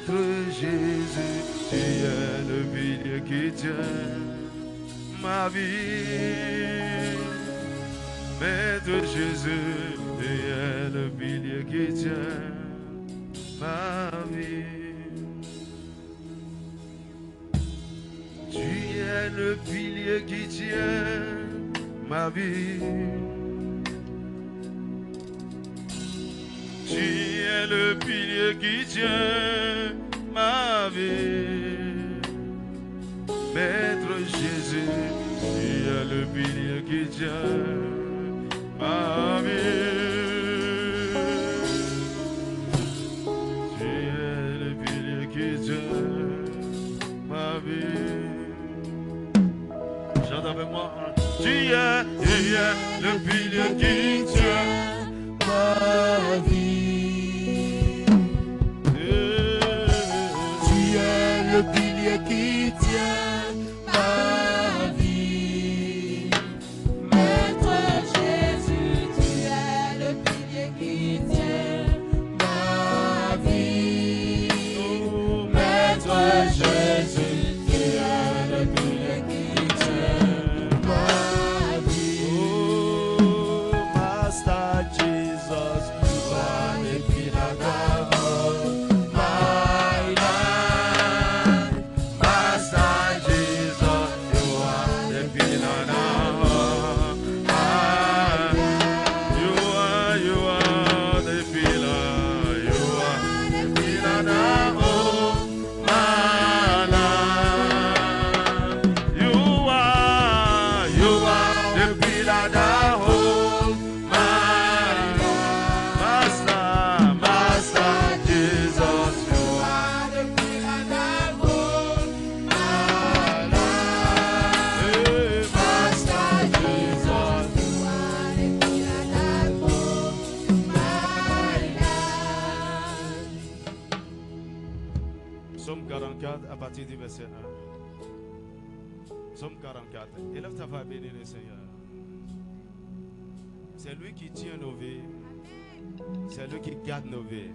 Maître Jésus, tu es le pilier qui tient ma vie. Maître Jésus, tu es le pilier qui tient ma vie. Tu es le pilier qui tient ma vie. Tu es le pilier qui tient ma vie. Maître Jésus, tu es le pilier qui tient ma vie. Tu es le pilier qui tient ma vie. Chante avec moi. Tu es le pilier qui tient ma vie. Tu es le pilier qui tient ma vie. Maître Jésus, tu es le pilier qui tient ma vie. Maître Jésus, tu es le pilier qui tient ma vie. Oh, Master Jesus, you are the pillar that holds my life. Master Jesus, you are the pillar that holds my life. You are the pillar. You are the pillar that holds my life. You are the pillar that holds my life. Master Jesus, you are the pillar that holds my life. Master Jesus, you are the pillar that holds my life. Psaume 44 à partir du verset 1. Psaume 44. Élève ta voix, bénis le Seigneur. C'est lui qui tient nos vies. C'est lui qui garde nos vies.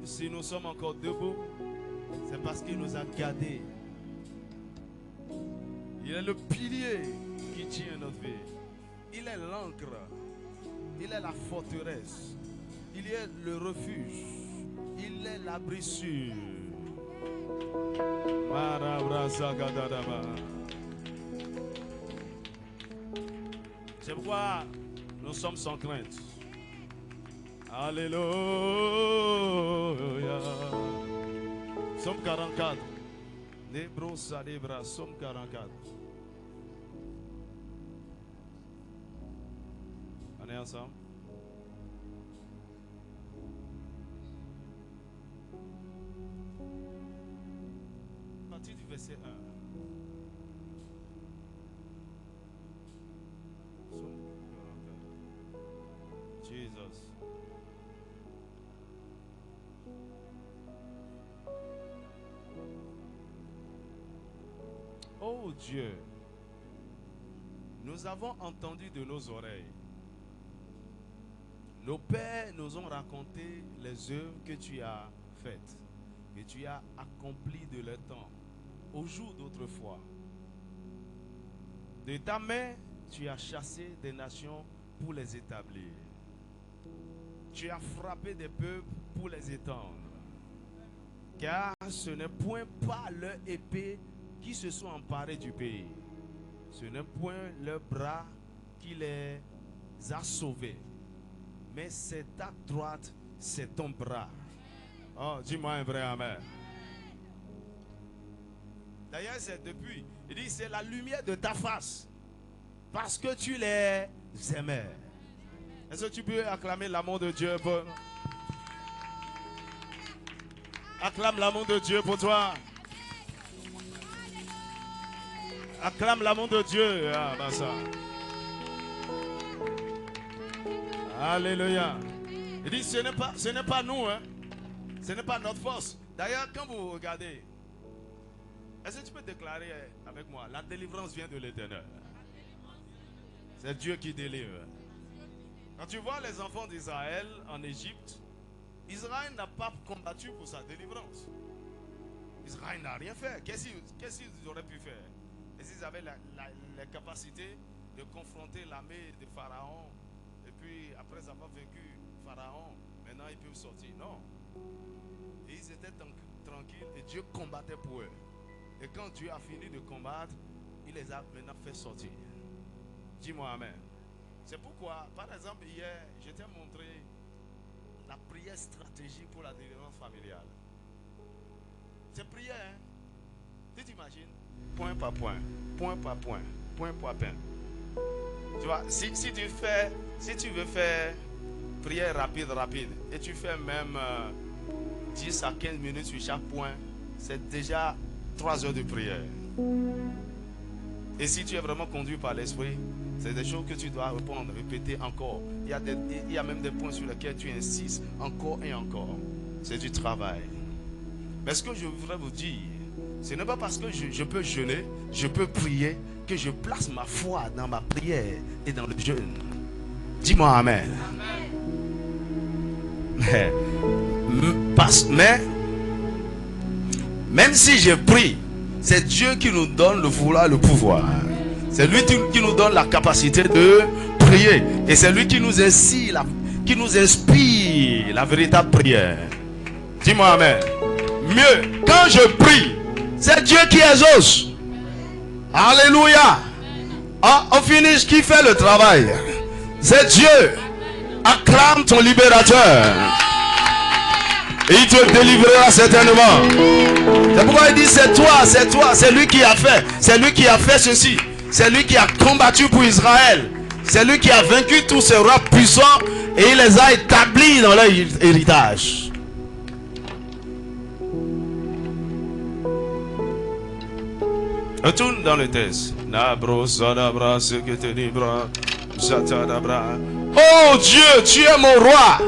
Si nous sommes encore debout, c'est parce qu'il nous a gardés. Il est le pilier qui tient notre vie. Il est l'ancre. Il est la forteresse. Il est le refuge. Il est l'abri sûr. C'est pourquoi nous sommes sans crainte. Alléluia. Psaume 44. Nebro Sadebra, Psaume 44. On est ensemble? À partir du verset 1. Jesus. Oh Dieu, nous avons entendu de nos oreilles. Nos pères nous ont raconté les œuvres que tu as faites, que tu as accomplies de leur temps, au jour d'autrefois. De ta main, tu as chassé des nations pour les établir. Tu as frappé des peuples pour les étendre. Car ce n'est point par leur épée qui se sont emparés du pays. Ce n'est point leur bras qui les a sauvés. Mais c'est ta droite, c'est ton bras. Oh, dis-moi un vrai amen. D'ailleurs, c'est depuis. Il dit, c'est la lumière de ta face. Parce que tu les aimais. Est-ce que tu peux acclamer l'amour de Dieu pour... Acclame l'amour de Dieu pour toi. Acclame l'amour de Dieu. Ah, bah ça. Alléluia. Il dit, ce n'est pas nous, hein. Ce n'est pas notre force. D'ailleurs, quand vous regardez, est-ce que tu peux déclarer avec moi, la délivrance vient de l'Éternel. C'est Dieu qui délivre. Quand tu vois les enfants d'Israël en Égypte, Israël n'a pas combattu pour sa délivrance. Israël n'a rien fait. Qu'est-ce qu'ils auraient pu faire? Est-ce qu'ils avaient la capacité de confronter l'armée de Pharaon? Et puis, après avoir vaincu Pharaon, maintenant ils peuvent sortir? Non. Et ils étaient tranquilles et Dieu combattait pour eux. Et quand Dieu a fini de combattre, il les a maintenant fait sortir. Dis-moi amen. C'est pourquoi, par exemple, hier, je t'ai montré la prière stratégique pour la délivrance familiale. C'est prière, hein? Tu t'imagines? Point par point, point par point, point par point. Tu vois, si tu veux faire prière rapide, et tu fais même 10 à 15 minutes sur chaque point, c'est déjà 3 heures de prière. Et si tu es vraiment conduit par l'esprit, c'est des choses que tu dois répondre, répéter encore. Il y a même des points sur lesquels tu insistes encore et encore. C'est du travail. Mais ce que je voudrais vous dire, ce n'est pas parce que je peux jeûner, je peux prier, que je place ma foi dans ma prière et dans le jeûne. Dis-moi amen. Mais même si je prie, c'est Dieu qui nous donne le vouloir, le pouvoir. C'est lui qui nous donne la capacité de prier. Et c'est lui qui nous inspire la véritable prière. Dis-moi amen. Mieux, quand je prie, c'est Dieu qui exauce. Alléluia. Au finish, qui fait le travail? C'est Dieu. Acclame ton libérateur. Et il te délivrera certainement. C'est pourquoi il dit c'est toi, c'est lui qui a fait. C'est lui qui a fait ceci. C'est lui qui a combattu pour Israël. C'est lui qui a vaincu tous ces rois puissants et il les a établis dans leur héritage. Retourne dans le texte. Oh Dieu, tu es mon roi.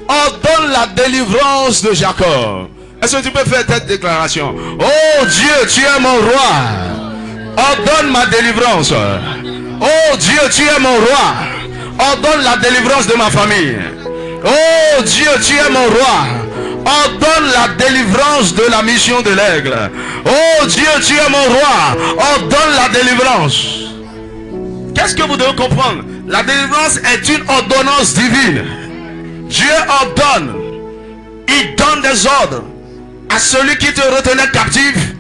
Ordonne la délivrance de Jacob. Est-ce que tu peux faire cette déclaration? Oh Dieu, tu es mon roi. Ordonne ma délivrance. Oh Dieu, tu es mon roi. Ordonne la délivrance de ma famille. Oh Dieu, tu es mon roi. Ordonne la délivrance de la mission de l'aigle. Oh Dieu, tu es mon roi. Ordonne la délivrance. Qu'est-ce que vous devez comprendre? La délivrance est une ordonnance divine. Dieu ordonne. Il donne des ordres à celui qui te retenait captif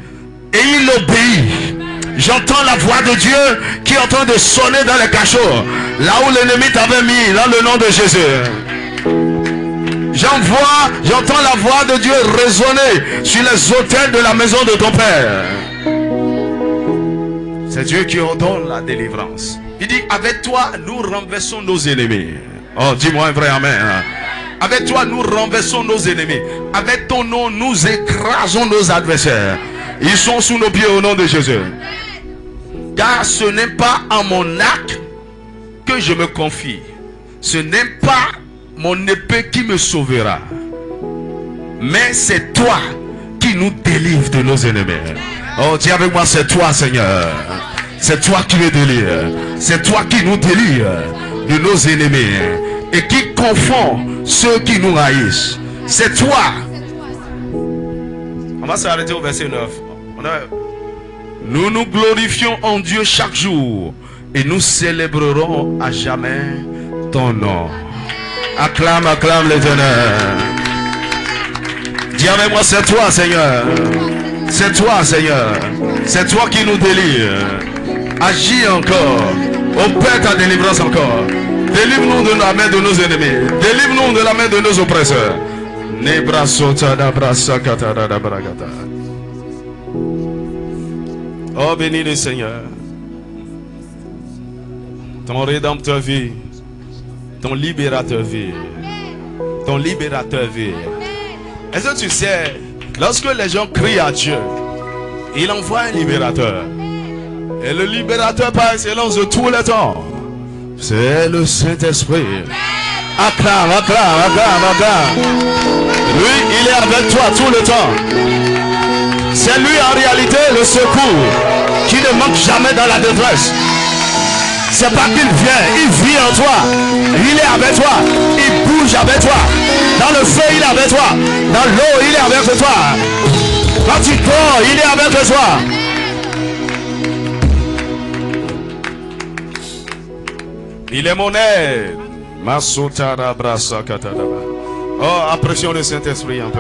et il obéit. J'entends la voix de Dieu qui est en train de sonner dans les cachots, là où l'ennemi t'avait mis, dans le nom de Jésus. J'entends la voix de Dieu résonner sur les autels de la maison de ton Père. C'est Dieu qui ordonne la délivrance. Il dit, avec toi, nous renversons nos ennemis. Oh, dis-moi un vrai amen. Avec toi, nous renversons nos ennemis. Avec ton nom, nous écrasons nos adversaires. Ils sont sous nos pieds au nom de Jésus. Car ce n'est pas en mon acte que je me confie. Ce n'est pas mon épée qui me sauvera. Mais c'est toi qui nous délivres de nos ennemis. Oh, dis avec moi, c'est toi, Seigneur. C'est toi qui me délivres. C'est toi qui nous délivres de nos ennemis. Et qui confond ceux qui nous haïssent. C'est toi. On va s'arrêter au verset 9. Nous nous glorifions en Dieu chaque jour. Et nous célébrerons à jamais ton nom. Acclame l'Éternel. Dis avec moi, c'est toi, Seigneur. C'est toi, Seigneur. C'est toi qui nous délivres. Agis encore. Opère ta délivrance encore. Délivre-nous de la main de nos ennemis. Délivre-nous de la main de nos oppresseurs. Oh, bénis le Seigneur. Ton rédempteur vit. Ton libérateur vit. Ton libérateur vit. Est-ce que tu sais, lorsque les gens crient à Dieu, il envoie un libérateur. Et le libérateur par excellence de tous les temps, c'est le Saint-Esprit. Acclame. Lui, il est avec toi tout le temps. C'est lui en réalité le secours qui ne manque jamais dans la détresse. C'est pas qu'il vient, il vit en toi. Il est avec toi, il bouge avec toi. Dans le feu, il est avec toi. Dans l'eau, il est avec toi. Quand tu dors, il est avec toi. Il est mon aide. Oh, apprécions le Saint-Esprit un peu.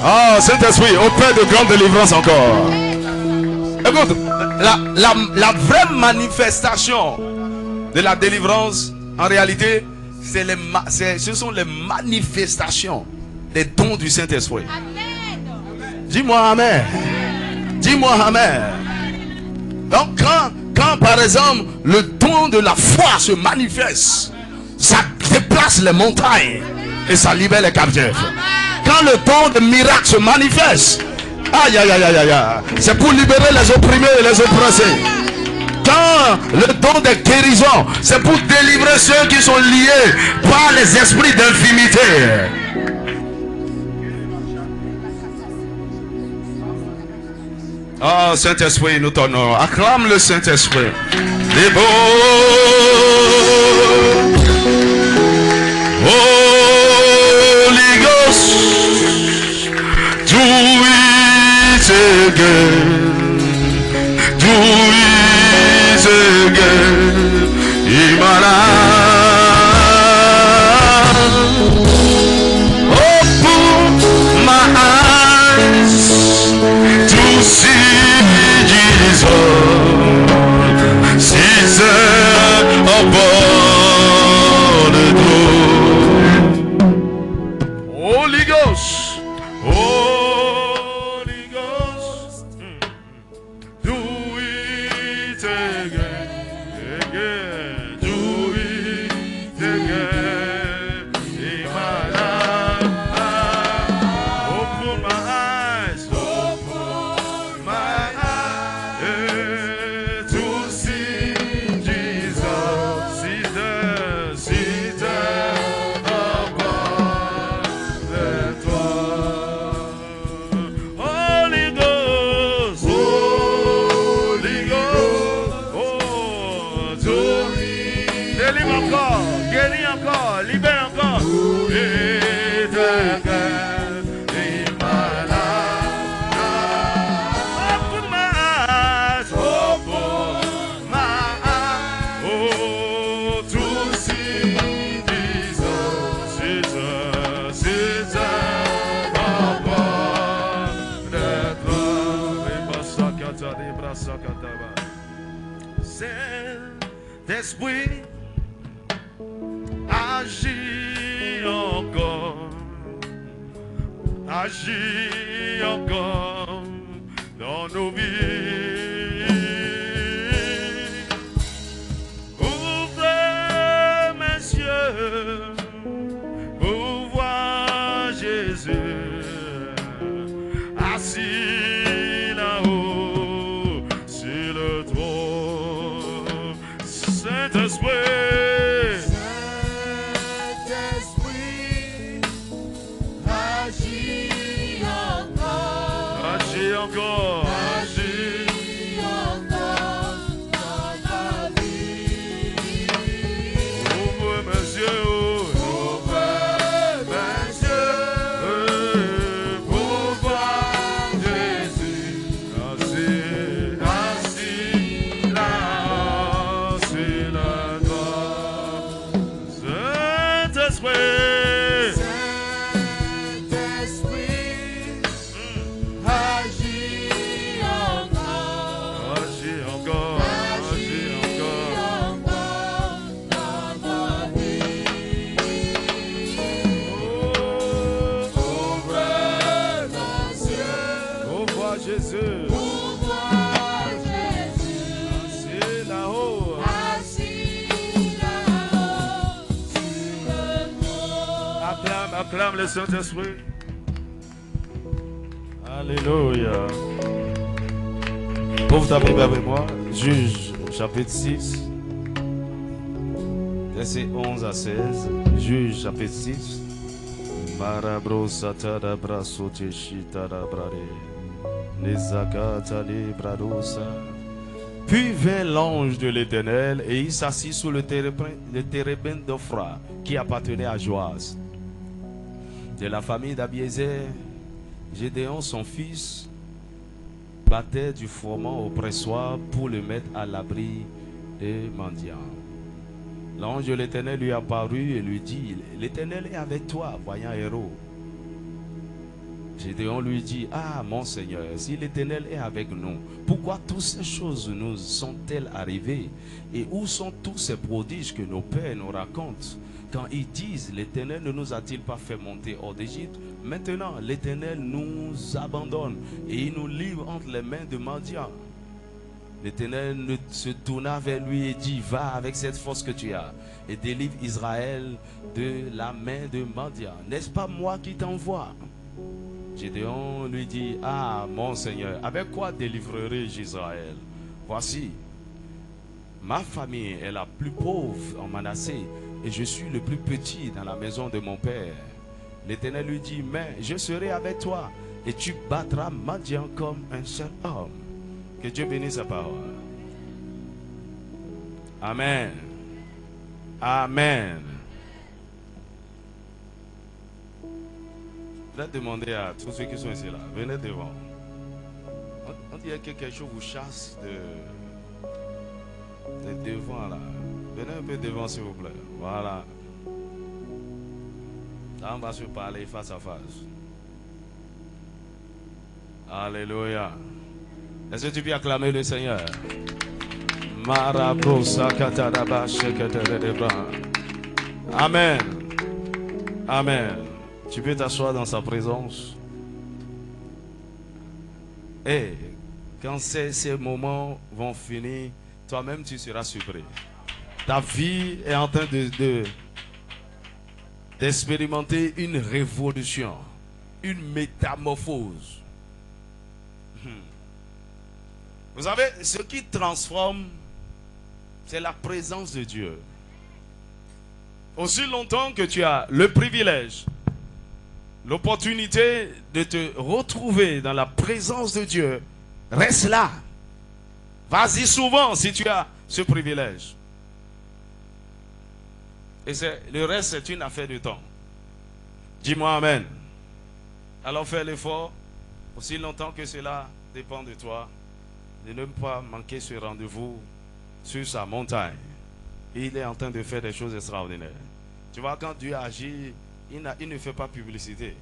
Oh, Saint-Esprit, opère de grandes délivrances encore. Écoute, la vraie manifestation de la délivrance, en réalité, ce sont les manifestations des dons du Saint-Esprit. Dis-moi Amen. Dis-moi Amen. Donc quand par exemple le don de la foi se manifeste, ça déplace les montagnes et ça libère les captifs. Quand le don de miracle se manifeste, aïe aïe aïe aïe aïe, c'est pour libérer les opprimés et les oppressés. Quand le don de guérison, c'est pour délivrer ceux qui sont liés par les esprits d'infimité. Oh Saint-Esprit, nous t'honorons. Acclame le Saint-Esprit. Les beaux. Holy Ghost, do it again, do it again in my life. Open my eyes to see Jesus, seated upon the throne. Holy Ghost, Holy Ghost, do it again, do it again in my life. Open my eyes to see Jesus, seated upon the throne. Holy Ghost, Holy Ghost, oh, to délivre encore, guéris encore, libère encore. Et de guerre, in my life. Open my eyes, oh, to see Jesus, seated upon the throne. Saint-Esprit, agis encore, agis encore dans nos vies. Ouvre mes yeux pour voir Jésus assis là-haut sur le trône. Saint-Esprit, Saint-Esprit, agis encore, agis encore, agis. agis encore dans ma vie. Ouvre mes yeux, Ouvre mes yeux pour voir Jésus assis là sur la croix. Saint-Esprit, Saint-Esprit, agis encore, agis encore, agis encore. encore dans ma vie. Ouvre mes yeux Pour voir Jésus pour voir Jésus assis là-haut. assis là-haut sur le trône. Acclame le Saint-Esprit. Alléluia. Ouvre ta Bible avec moi. Juge chapitre 6. Verset 11 à 16. Juge chapitre 6. Marabro satara brasote shitara brare. Nezakata li bradosa. Puis vint l'ange de l'Éternel et il s'assit sous le térébinthe d'Ophra qui appartenait à Joas. De la famille d'Abiézer, Gédéon son fils battait du froment au pressoir pour le mettre à l'abri des mendiants. L'ange de l'Éternel lui apparut et lui dit, l'Éternel est avec toi, voyant héros. Gédéon lui dit, ah mon Seigneur, si l'Éternel est avec nous, pourquoi toutes ces choses nous sont-elles arrivées? Et où sont tous ces prodiges que nos pères nous racontent? Quand ils disent, l'Éternel ne nous a-t-il pas fait monter hors d'Égypte? Maintenant, l'Éternel nous abandonne et il nous livre entre les mains de mendiants. L'Éternel se tourna vers lui et dit, va avec cette force que tu as et délivre Israël de la main de mendiants. N'est-ce pas moi qui t'envoie? Gédéon lui dit, ah mon Seigneur, avec quoi délivrerai-je Israël? Voici, ma famille est la plus pauvre en Manassé et je suis le plus petit dans la maison de mon père. L'Éternel lui dit, mais je serai avec toi et tu battras Madian comme un seul homme. Que Dieu bénisse sa parole. Amen. Amen. Je vais demander à tous ceux qui sont ici là, venez devant. On dirait que quelque chose vous chasse de devant là. Venez un peu devant s'il vous plaît. Voilà. Là on va se parler face à face. Alléluia. Est-ce que tu peux acclamer le Seigneur? Amen. Amen. Tu peux t'asseoir dans sa présence. Et quand ces moments vont finir, toi-même tu seras surpris. Ta vie est en train d'expérimenter une révolution, une métamorphose. Vous savez, ce qui transforme, c'est la présence de Dieu. Aussi longtemps que tu as le privilège, l'opportunité de te retrouver dans la présence de Dieu, reste là. Vas-y souvent si tu as ce privilège. Et le reste, c'est une affaire de temps. Dis-moi Amen. Alors fais l'effort, aussi longtemps que cela dépend de toi, de ne pas manquer ce rendez-vous sur sa montagne. Il est en train de faire des choses extraordinaires. Tu vois, quand Dieu agit, il ne fait pas publicité.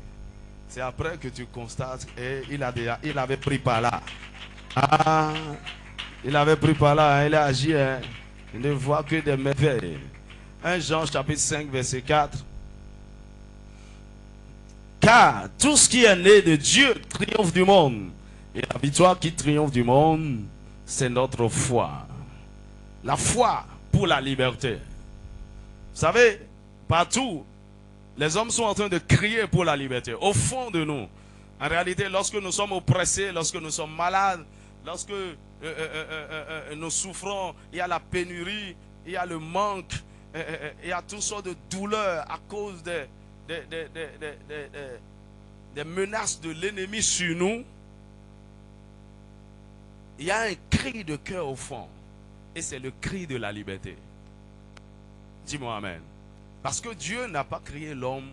C'est après que tu constates et il avait pris par là. Ah, il avait pris par là, hein, il a agi. Hein. Il ne voit que des merveilles. 1 Jean chapitre 5 verset 4. Car tout ce qui est né de Dieu triomphe du monde. Et la victoire qui triomphe du monde, c'est notre foi. La foi pour la liberté. Vous savez, partout, les hommes sont en train de crier pour la liberté. Au fond de nous. En réalité, lorsque nous sommes oppressés, lorsque nous sommes malades, lorsque nous souffrons, il y a la pénurie, il y a le manque, il y a toutes sortes de douleurs à cause des menaces de l'ennemi sur nous. Il y a un cri de cœur au fond. Et c'est le cri de la liberté. Dis-moi Amen. Parce que Dieu n'a pas créé l'homme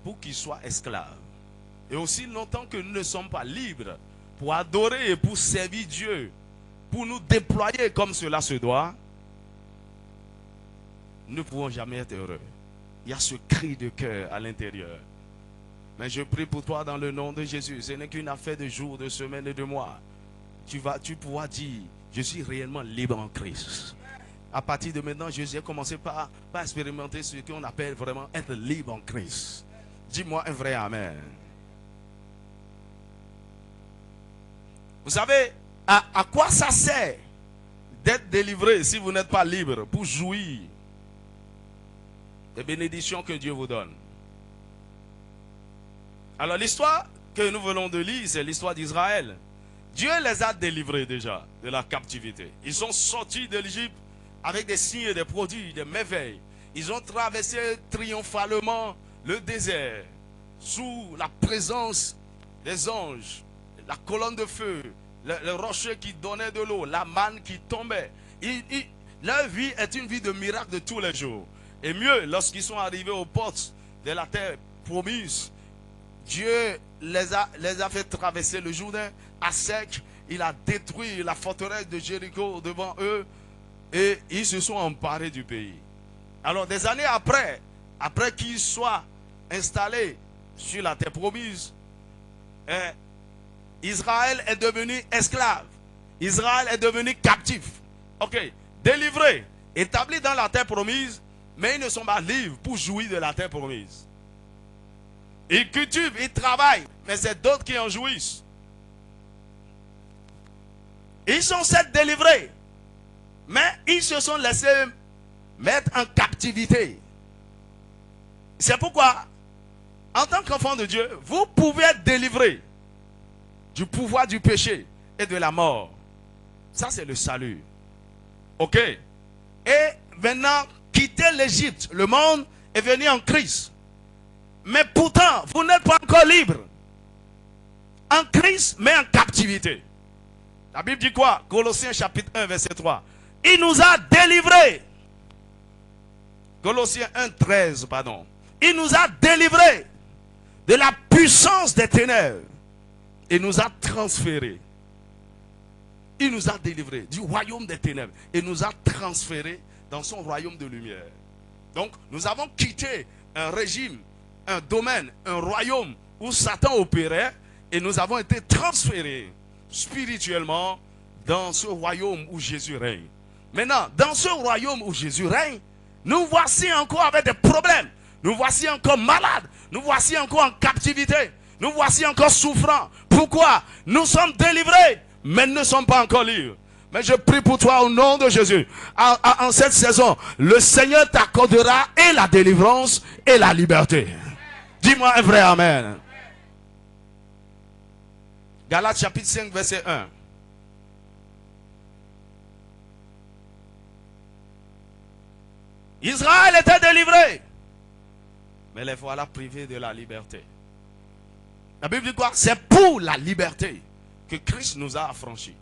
pour qu'il soit esclave. Et aussi longtemps que nous ne sommes pas libres pour adorer et pour servir Dieu, pour nous déployer comme cela se doit, nous ne pouvons jamais être heureux. Il y a ce cri de cœur à l'intérieur. Mais je prie pour toi dans le nom de Jésus. Ce n'est qu'une affaire de jours, de semaines et de mois. Tu pourras dire, je suis réellement libre en Christ. À partir de maintenant, Jésus a commencé par expérimenter ce qu'on appelle vraiment être libre en Christ. Dis-moi un vrai Amen. Vous savez, à quoi ça sert d'être délivré si vous n'êtes pas libre pour jouir des bénédictions que Dieu vous donne? Alors l'histoire que nous venons de lire, c'est l'histoire d'Israël. Dieu les a délivrés déjà de la captivité. Ils sont sortis de l'Égypte avec des signes et des prodiges, des merveilles. Ils ont traversé triomphalement le désert sous la présence des anges, la colonne de feu le rocher qui donnait de l'eau, la manne qui tombait. Leur vie est une vie de miracle de tous les jours. Et mieux, lorsqu'ils sont arrivés aux portes de la terre promise, Dieu les a fait traverser le Jourdain à sec. Il a détruit la forteresse de Jéricho devant eux et ils se sont emparés du pays. Alors des années après qu'ils soient installés sur la terre promise, Israël est devenu esclave. Israël est devenu captif. Ok, délivré, établi dans la terre promise, mais ils ne sont pas libres pour jouir de la terre promise. Ils cultivent, ils travaillent, mais c'est d'autres qui en jouissent. Ils sont certes délivrés, mais ils se sont laissés mettre en captivité. C'est pourquoi, en tant qu'enfant de Dieu, vous pouvez être délivré du pouvoir du péché et de la mort. Ça, c'est le salut. Ok. Et maintenant, quittez l'Égypte. Le monde est venu en Christ. Mais pourtant, vous n'êtes pas encore libre. En Christ, mais en captivité. La Bible dit quoi? Colossiens chapitre 1, verset 3. Il nous a délivrés. Colossiens 1, 13, pardon. Il nous a délivrés de la puissance des ténèbres. Et nous a transférés. Il nous a délivrés du royaume des ténèbres. Et nous a transférés dans son royaume de lumière. Donc, nous avons quitté un régime, un domaine, un royaume où Satan opérait. Et nous avons été transférés spirituellement dans ce royaume où Jésus règne. Maintenant, dans ce royaume où Jésus règne, nous voici encore avec des problèmes. Nous voici encore malades. Nous voici encore en captivité. Nous voici encore souffrants. Pourquoi? Nous sommes délivrés, mais ne sommes pas encore libres. Mais je prie pour toi au nom de Jésus. En cette saison, le Seigneur t'accordera et la délivrance et la liberté. Dis-moi un vrai amen. Galates chapitre 5, verset 1. Israël était délivré, mais les voilà privés de la liberté. La Bible dit quoi? C'est pour la liberté que Christ nous a affranchis.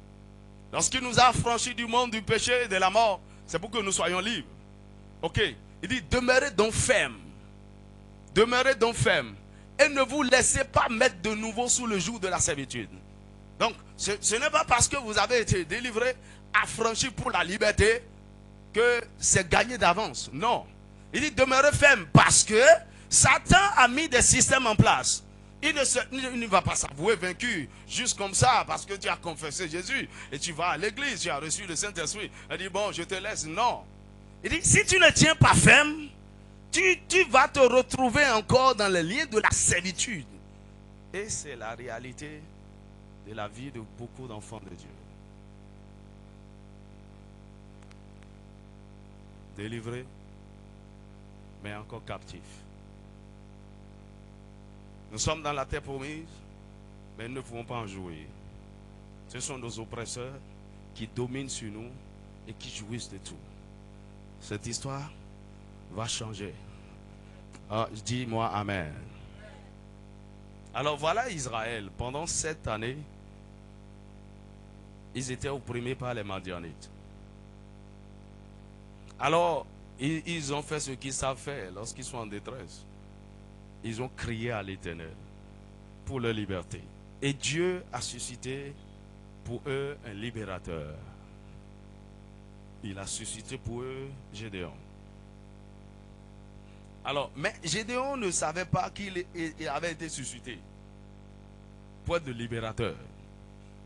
Lorsqu'il nous a affranchis du monde du péché et de la mort, c'est pour que nous soyons libres. Ok. Il dit, demeurez donc fermes. Demeurez donc fermes. Et ne vous laissez pas mettre de nouveau sous le joug de la servitude. Donc, ce n'est pas parce que vous avez été délivré, affranchi pour la liberté, que c'est gagné d'avance. Non. Il dit, demeurez fermes parce que Satan a mis des systèmes en place. Il ne va pas s'avouer vaincu juste comme ça parce que tu as confessé Jésus et tu vas à l'église, tu as reçu le Saint-Esprit. Il dit, bon, je te laisse. Non. Il dit, si tu ne tiens pas ferme, tu vas te retrouver encore dans les liens de la servitude. Et c'est la réalité de la vie de beaucoup d'enfants de Dieu. Délivrés, mais encore captifs. Nous sommes dans la terre promise, mais nous ne pouvons pas en jouir. Ce sont nos oppresseurs qui dominent sur nous et qui jouissent de tout. Cette histoire va changer. Dis-moi amen. Alors voilà Israël. Pendant 7 années, ils étaient opprimés par les Madianites. Alors, ils ont fait ce qu'ils savent faire lorsqu'ils sont en détresse. Ils ont crié à l'Éternel pour leur liberté. Et Dieu a suscité pour eux un libérateur. Il a suscité pour eux Gédéon. Alors, mais Gédéon ne savait pas qu'il avait été suscité pour être le libérateur.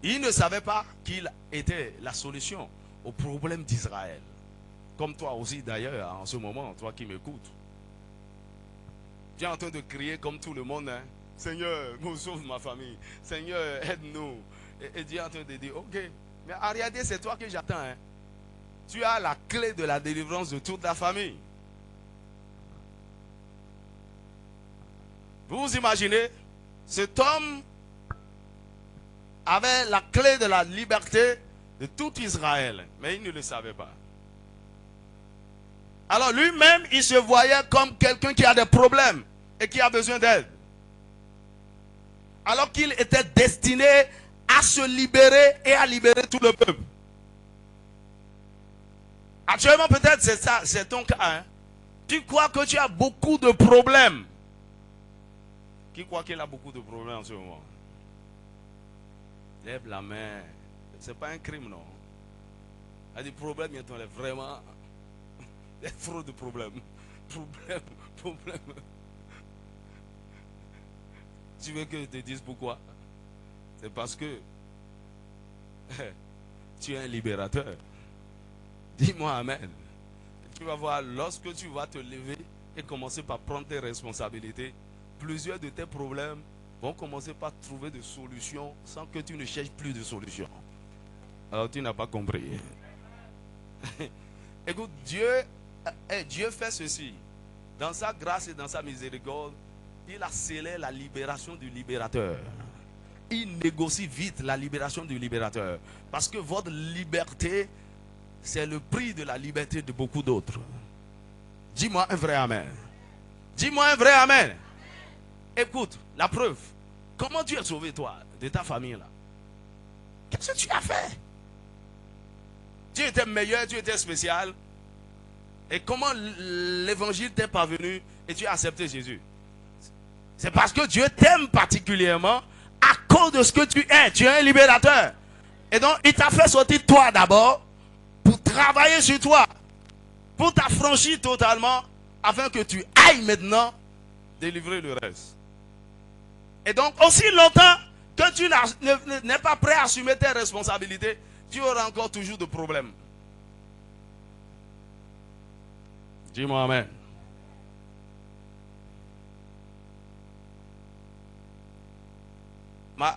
Il ne savait pas qu'il était la solution au problème d'Israël. Comme toi aussi d'ailleurs, en ce moment, toi qui m'écoutes. Tu es en train de crier comme tout le monde, hein? Seigneur, sauve ma famille. Seigneur, aide-nous. Et Dieu est en train de dire, ok, mais en réalité, c'est toi que j'attends. Hein? Tu as la clé de la délivrance de toute la famille. Vous vous imaginez, cet homme avait la clé de la liberté de tout Israël, mais il ne le savait pas. Alors lui-même, il se voyait comme quelqu'un qui a des problèmes et qui a besoin d'aide. Alors qu'il était destiné à se libérer et à libérer tout le peuple. Actuellement, peut-être c'est ça, c'est ton cas. Hein? Tu crois que tu as beaucoup de problèmes. Qui croit qu'il a beaucoup de problèmes en ce moment? Lève la main. C'est pas un crime, non? Il y a des problèmes, il y a vraiment des trop de problèmes. Problème. Tu veux que je te dise pourquoi? C'est parce que tu es un libérateur. Dis-moi amen. Tu vas voir, lorsque tu vas te lever et commencer par prendre tes responsabilités, plusieurs de tes problèmes vont commencer par trouver des solutions sans que tu ne cherches plus de solutions. Alors tu n'as pas compris. Écoute, Dieu fait ceci. Dans sa grâce et dans sa miséricorde, il accélère la libération du libérateur. Il négocie vite la libération du libérateur. Parce que votre liberté, c'est le prix de la liberté de beaucoup d'autres. Dis-moi un vrai amen. Dis-moi un vrai amen. Écoute, la preuve. Comment tu es sauvé, toi, de ta famille là? Qu'est-ce que tu as fait? Tu étais meilleur, tu étais spécial. Et comment l'évangile t'est parvenu et tu as accepté Jésus? C'est parce que Dieu t'aime particulièrement à cause de ce que tu es. Tu es un libérateur. Et donc, il t'a fait sortir toi d'abord pour travailler sur toi. Pour t'affranchir totalement afin que tu ailles maintenant délivrer le reste. Et donc, aussi longtemps que tu n'es pas prêt à assumer tes responsabilités, tu auras encore toujours de problèmes. Dis-moi amen.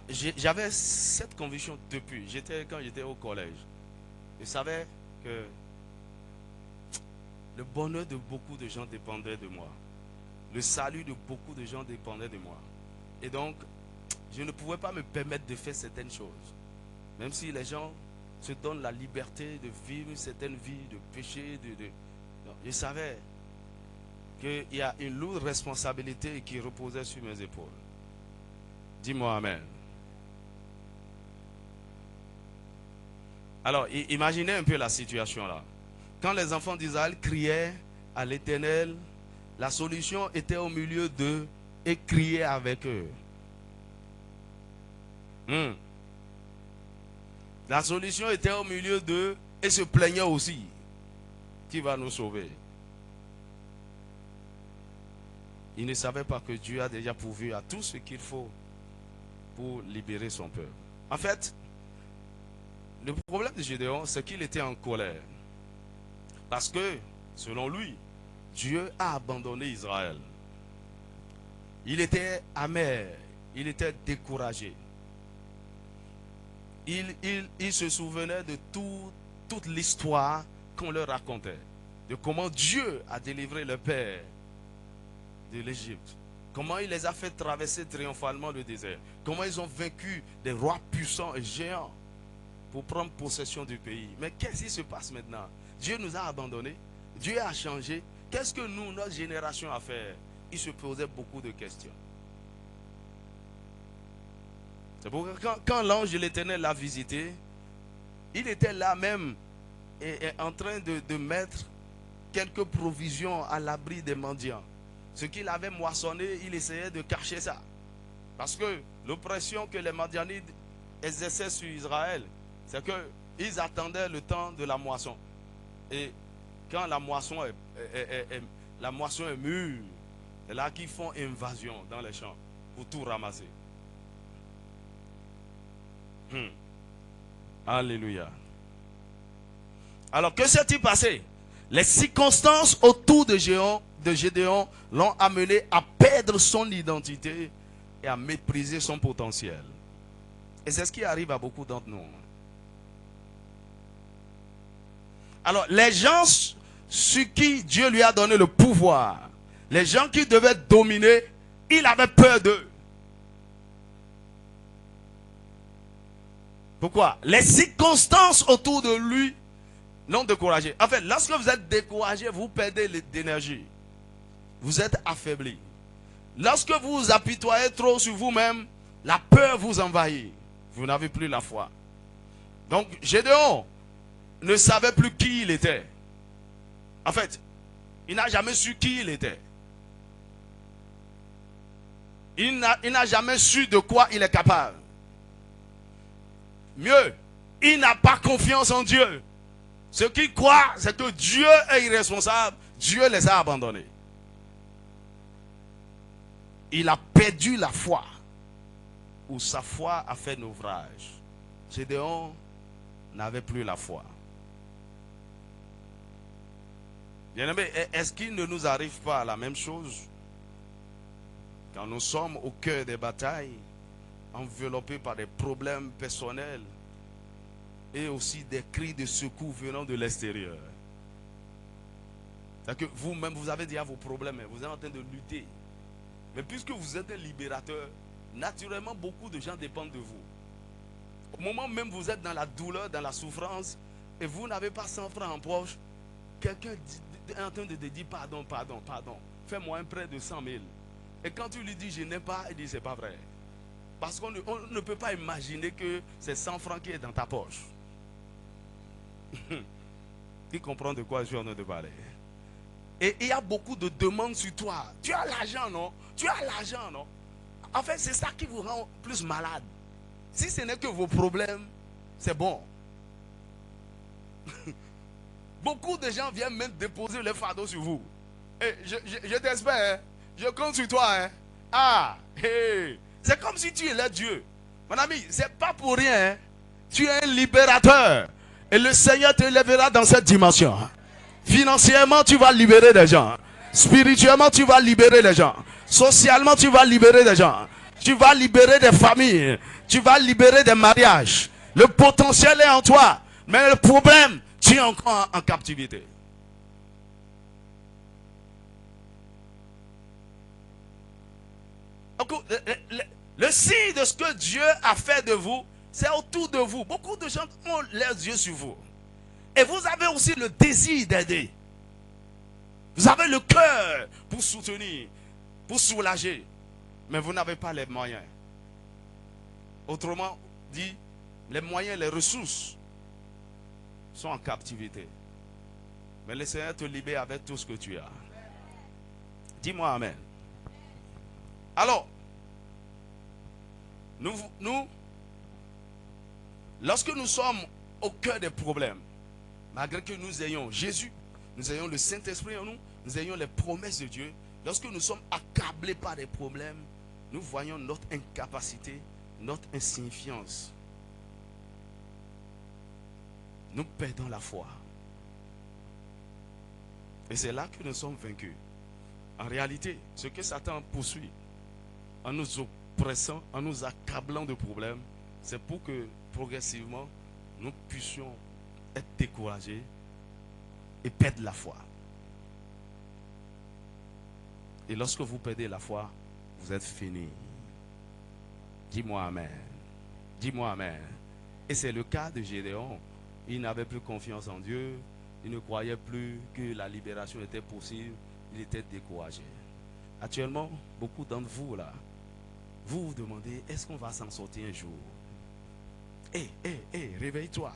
J'avais cette conviction depuis. Quand j'étais au collège. Je savais que le bonheur de beaucoup de gens dépendait de moi. Le salut de beaucoup de gens dépendait de moi. Et donc, je ne pouvais pas me permettre de faire certaines choses. Même si les gens se donnent la liberté de vivre certaines vies, de péché, Non, je savais qu'il y a une lourde responsabilité qui reposait sur mes épaules. Dis-moi amen. Alors, imaginez un peu la situation là. Quand les enfants d'Israël criaient à l'Éternel, la solution était au milieu d'eux et crier avec eux. La solution était au milieu d'eux et se plaignait aussi. Qui va nous sauver? Ils ne savaient pas que Dieu a déjà pourvu à tout ce qu'il faut pour libérer son peuple. En fait, le problème de Gédéon, c'est qu'il était en colère. Parce que, selon lui, Dieu a abandonné Israël. Il était amer, il était découragé. Il se souvenait de toute l'histoire qu'on leur racontait. De comment Dieu a délivré le père de l'Égypte. Comment il les a fait traverser triomphalement le désert. Comment ils ont vaincu des rois puissants et géants pour prendre possession du pays. Mais qu'est-ce qui se passe maintenant? Dieu nous a abandonnés. Dieu a changé. Qu'est-ce que nous, notre génération, a fait? Il se posait beaucoup de questions. C'est pourquoi quand l'ange de l'Éternel l'a visité, il était là même et en train de mettre quelques provisions à l'abri des mendiants. Ce qu'il avait moissonné, il essayait de cacher ça. Parce que l'oppression que les Madianites exerçaient sur Israël, c'est qu'ils attendaient le temps de la moisson. Et quand la moisson est mûre, c'est là qu'ils font invasion dans les champs pour tout ramasser. Alléluia. Alors que s'est-il passé? Les circonstances autour de Gédéon l'ont amené à perdre son identité et à mépriser son potentiel. Et c'est ce qui arrive à beaucoup d'entre nous. Alors, les gens sur qui Dieu lui a donné le pouvoir, les gens qui devaient dominer, il avait peur d'eux. Pourquoi? Les circonstances autour de lui l'ont découragé. En fait, lorsque vous êtes découragé, vous perdez d'énergie. Vous êtes affaibli. Lorsque vous vous apitoyez trop sur vous-même, la peur vous envahit. Vous n'avez plus la foi. Donc, Gédéon ne savait plus qui il était. En fait, il n'a jamais su qui il était. Il n'a jamais su de quoi il est capable. Mieux, il n'a pas confiance en Dieu. Ce qu'il croit, c'est que Dieu est irresponsable. Dieu les a abandonnés. Il a perdu la foi. Ou sa foi a fait naufrage. Gédéon n'avait plus la foi. Bien-aimés, est-ce qu'il ne nous arrive pas la même chose quand nous sommes au cœur des batailles, enveloppés par des problèmes personnels et aussi des cris de secours venant de l'extérieur? C'est-à-dire que vous-même, vous avez déjà vos problèmes, vous êtes en train de lutter. Mais puisque vous êtes un libérateur, naturellement, beaucoup de gens dépendent de vous. Au moment même où vous êtes dans la douleur, dans la souffrance, et vous n'avez pas 100 francs en poche, quelqu'un est en train de te dire pardon, fais-moi un prêt de 100 000. Et quand tu lui dis je n'ai pas, il dit c'est pas vrai. Parce qu'on ne peut pas imaginer que c'est 100 francs qui est dans ta poche. Tu comprends de quoi je suis en train de parler? Et il y a beaucoup de demandes sur toi. Tu as l'argent, non? Tu as l'argent, non? En fait, c'est ça qui vous rend plus malade. Si ce n'est que vos problèmes, c'est bon. Beaucoup de gens viennent même déposer les fardeaux sur vous. Et je t'espère, hein? Je compte sur toi. Hein? Ah, hey. C'est comme si tu es Dieu. Mon ami, c'est pas pour rien. Hein? Tu es un libérateur. Et le Seigneur te lèvera dans cette dimension. Financièrement, tu vas libérer des gens. Spirituellement, tu vas libérer des gens. Socialement, tu vas libérer des gens. Tu vas libérer des familles. Tu vas libérer des mariages. Le potentiel est en toi. Mais le problème, tu es encore en captivité. Le signe de ce que Dieu a fait de vous, c'est autour de vous. Beaucoup de gens ont leurs yeux sur vous. Et vous avez aussi le désir d'aider. Vous avez le cœur pour soutenir, pour soulager. Mais vous n'avez pas les moyens. Autrement dit, les moyens, les ressources sont en captivité. Mais le Seigneur te libère avec tout ce que tu as. Dis-moi amen. Alors, nous, lorsque nous sommes au cœur des problèmes, malgré que nous ayons Jésus, nous ayons le Saint-Esprit en nous, nous ayons les promesses de Dieu, lorsque nous sommes accablés par des problèmes, nous voyons notre incapacité, notre insignifiance. Nous perdons la foi. Et c'est là que nous sommes vaincus. En réalité, ce que Satan poursuit, en nous oppressant, en nous accablant de problèmes, c'est pour que progressivement, nous puissions être découragés et perdre la foi. Et lorsque vous perdez la foi, vous êtes fini. Dis-moi amen. Dis-moi amen. Et c'est le cas de Gédéon. Il n'avait plus confiance en Dieu. Il ne croyait plus que la libération était possible. Il était découragé. Actuellement, beaucoup d'entre vous là, vous vous demandez, est-ce qu'on va s'en sortir un jour? Réveille-toi.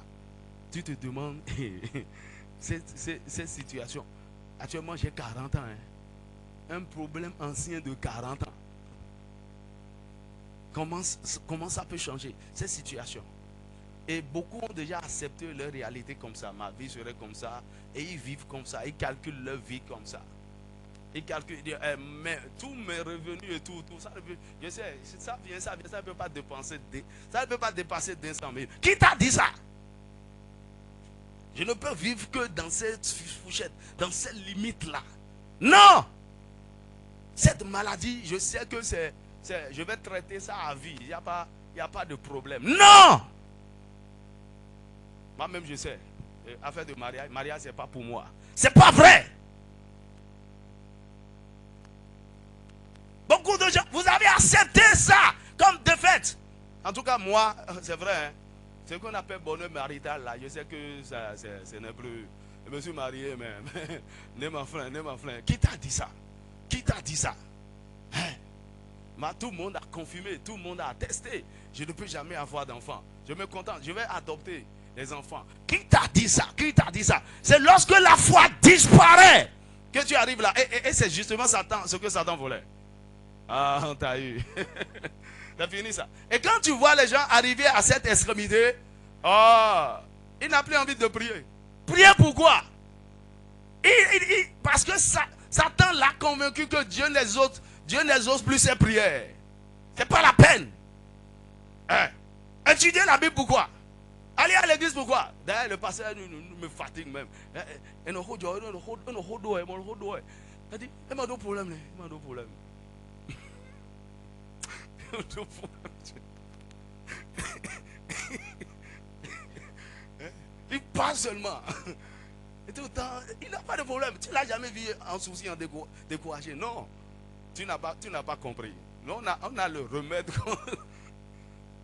Tu te demandes, cette situation. Actuellement, j'ai 40 ans. Hein. Un problème ancien de 40 ans. Comment ça peut changer cette situation? Et beaucoup ont déjà accepté leur réalité comme ça. Ma vie serait comme ça. Et ils vivent comme ça. Ils calculent leur vie comme ça. Ils calculent, mais tous mes revenus et tout ça, je sais, ça ne peut pas dépenser, ça ne peut pas dépasser 200 000. Qui t'a dit ça? Je ne peux vivre que dans cette fourchette, dans cette limite-là. Non! Cette maladie, je sais que je vais traiter ça à vie. Il n'y a pas de problème. Non! Moi-même, je sais. Affaire de mariage, ce n'est pas pour moi. C'est pas vrai! Beaucoup de gens, vous avez accepté ça comme défaite. En tout cas, moi, c'est vrai. Hein, ce qu'on appelle bonheur marital, là, je sais que ça, ce n'est plus. Je me suis marié même. Ne m'enflamme. Qui t'a dit ça? Qui t'a dit ça? Hein? Tout le monde a confirmé, tout le monde a attesté. Je ne peux jamais avoir d'enfants. Je me contente, je vais adopter les enfants. Qui t'a dit ça? Qui t'a dit ça? C'est lorsque la foi disparaît que tu arrives là. Et c'est justement Satan, ce que Satan voulait. Ah, on t'a eu. T'as fini ça. Et quand tu vois les gens arriver à cette extrémité, il n'a plus envie de prier. Prier pourquoi? Parce que Satan l'a convaincu que Dieu n'exauce plus ses prières. C'est pas la peine. Étudier la Bible pourquoi? Aller à l'église pourquoi? D'ailleurs, le pasteur me fatigue même. Il m'a dit, il m'a d'autres problèmes. Il m'a d'autres problèmes. Il parle seulement. Et tout le temps, il n'a pas de problème. Tu ne l'as jamais vu en souci, en découragé. Non. Tu n'as pas compris. Non, on a le remède.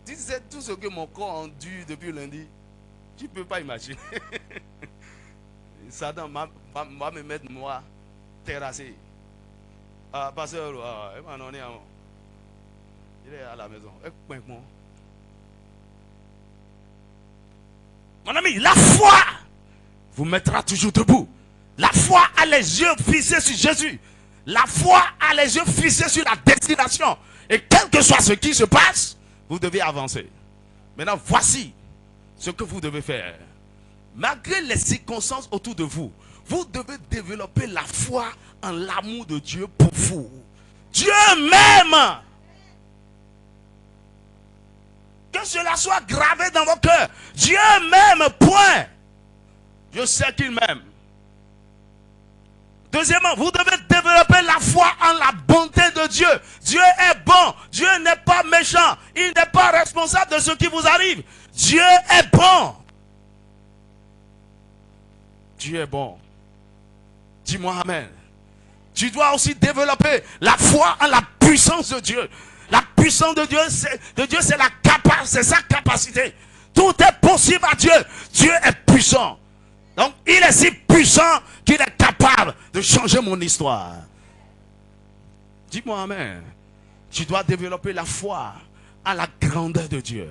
Tu sais tout ce que mon corps endure depuis lundi. Tu ne peux pas imaginer. Satan va me mettre moi terrassé. Pasteur, il est à la maison. Mon ami, la foi vous mettra toujours debout. La foi a les yeux fixés sur Jésus. La foi a les yeux fixés sur la destination. Et quel que soit ce qui se passe, vous devez avancer. Maintenant, voici ce que vous devez faire. Malgré les circonstances autour de vous, vous devez développer la foi en l'amour de Dieu pour vous. Dieu m'aime. Que cela soit gravé dans vos cœurs. Dieu m'aime, point. Je sais qu'il m'aime. Deuxièmement, vous devez développer la foi en la bonté de Dieu. Dieu est bon. Dieu n'est pas méchant. Il n'est pas responsable de ce qui vous arrive. Dieu est bon. Dieu est bon. Dis-moi amen. Tu dois aussi développer la foi en la puissance de Dieu. La puissance de Dieu, c'est sa capacité. Tout est possible à Dieu. Dieu est puissant. Donc, il est si puissant qu'il est capable de changer mon histoire. Dis-moi amen. Tu dois développer la foi à la grandeur de Dieu.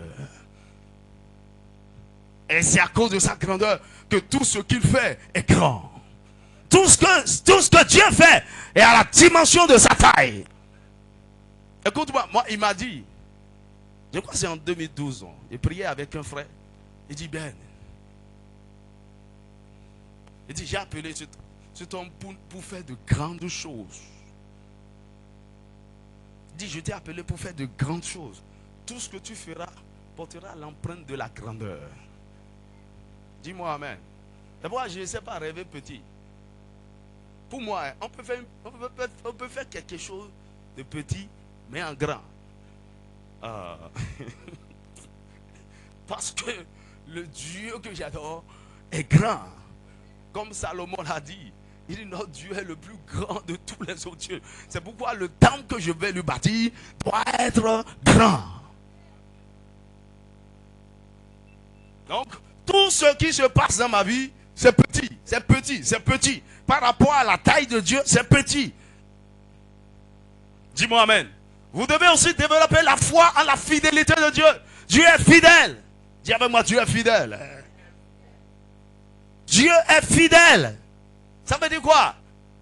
Et c'est à cause de sa grandeur que tout ce qu'il fait est grand. Tout ce que Dieu fait est à la dimension de sa taille. Écoute-moi, moi, il m'a dit, je crois que c'est en 2012, j'ai prié avec un frère. Il dit, Ben, il dit, j'ai appelé cet homme pour faire de grandes choses. Il dit, je t'ai appelé pour faire de grandes choses. Tout ce que tu feras portera l'empreinte de la grandeur. Dis-moi amen. D'abord, je ne sais pas rêver petit. Pour moi, on peut faire quelque chose de petit, mais en grand. Parce que le Dieu que j'adore est grand. Comme Salomon l'a dit, il dit notre Dieu est le plus grand de tous les autres dieux. C'est pourquoi le temple que je vais lui bâtir doit être grand. Donc, tout ce qui se passe dans ma vie, c'est petit, c'est petit, c'est petit. Par rapport à la taille de Dieu, c'est petit. Dis-moi amen. Vous devez aussi développer la foi en la fidélité de Dieu. Dieu est fidèle. Dis avec moi, Dieu est fidèle. Dieu est fidèle. Ça veut dire quoi?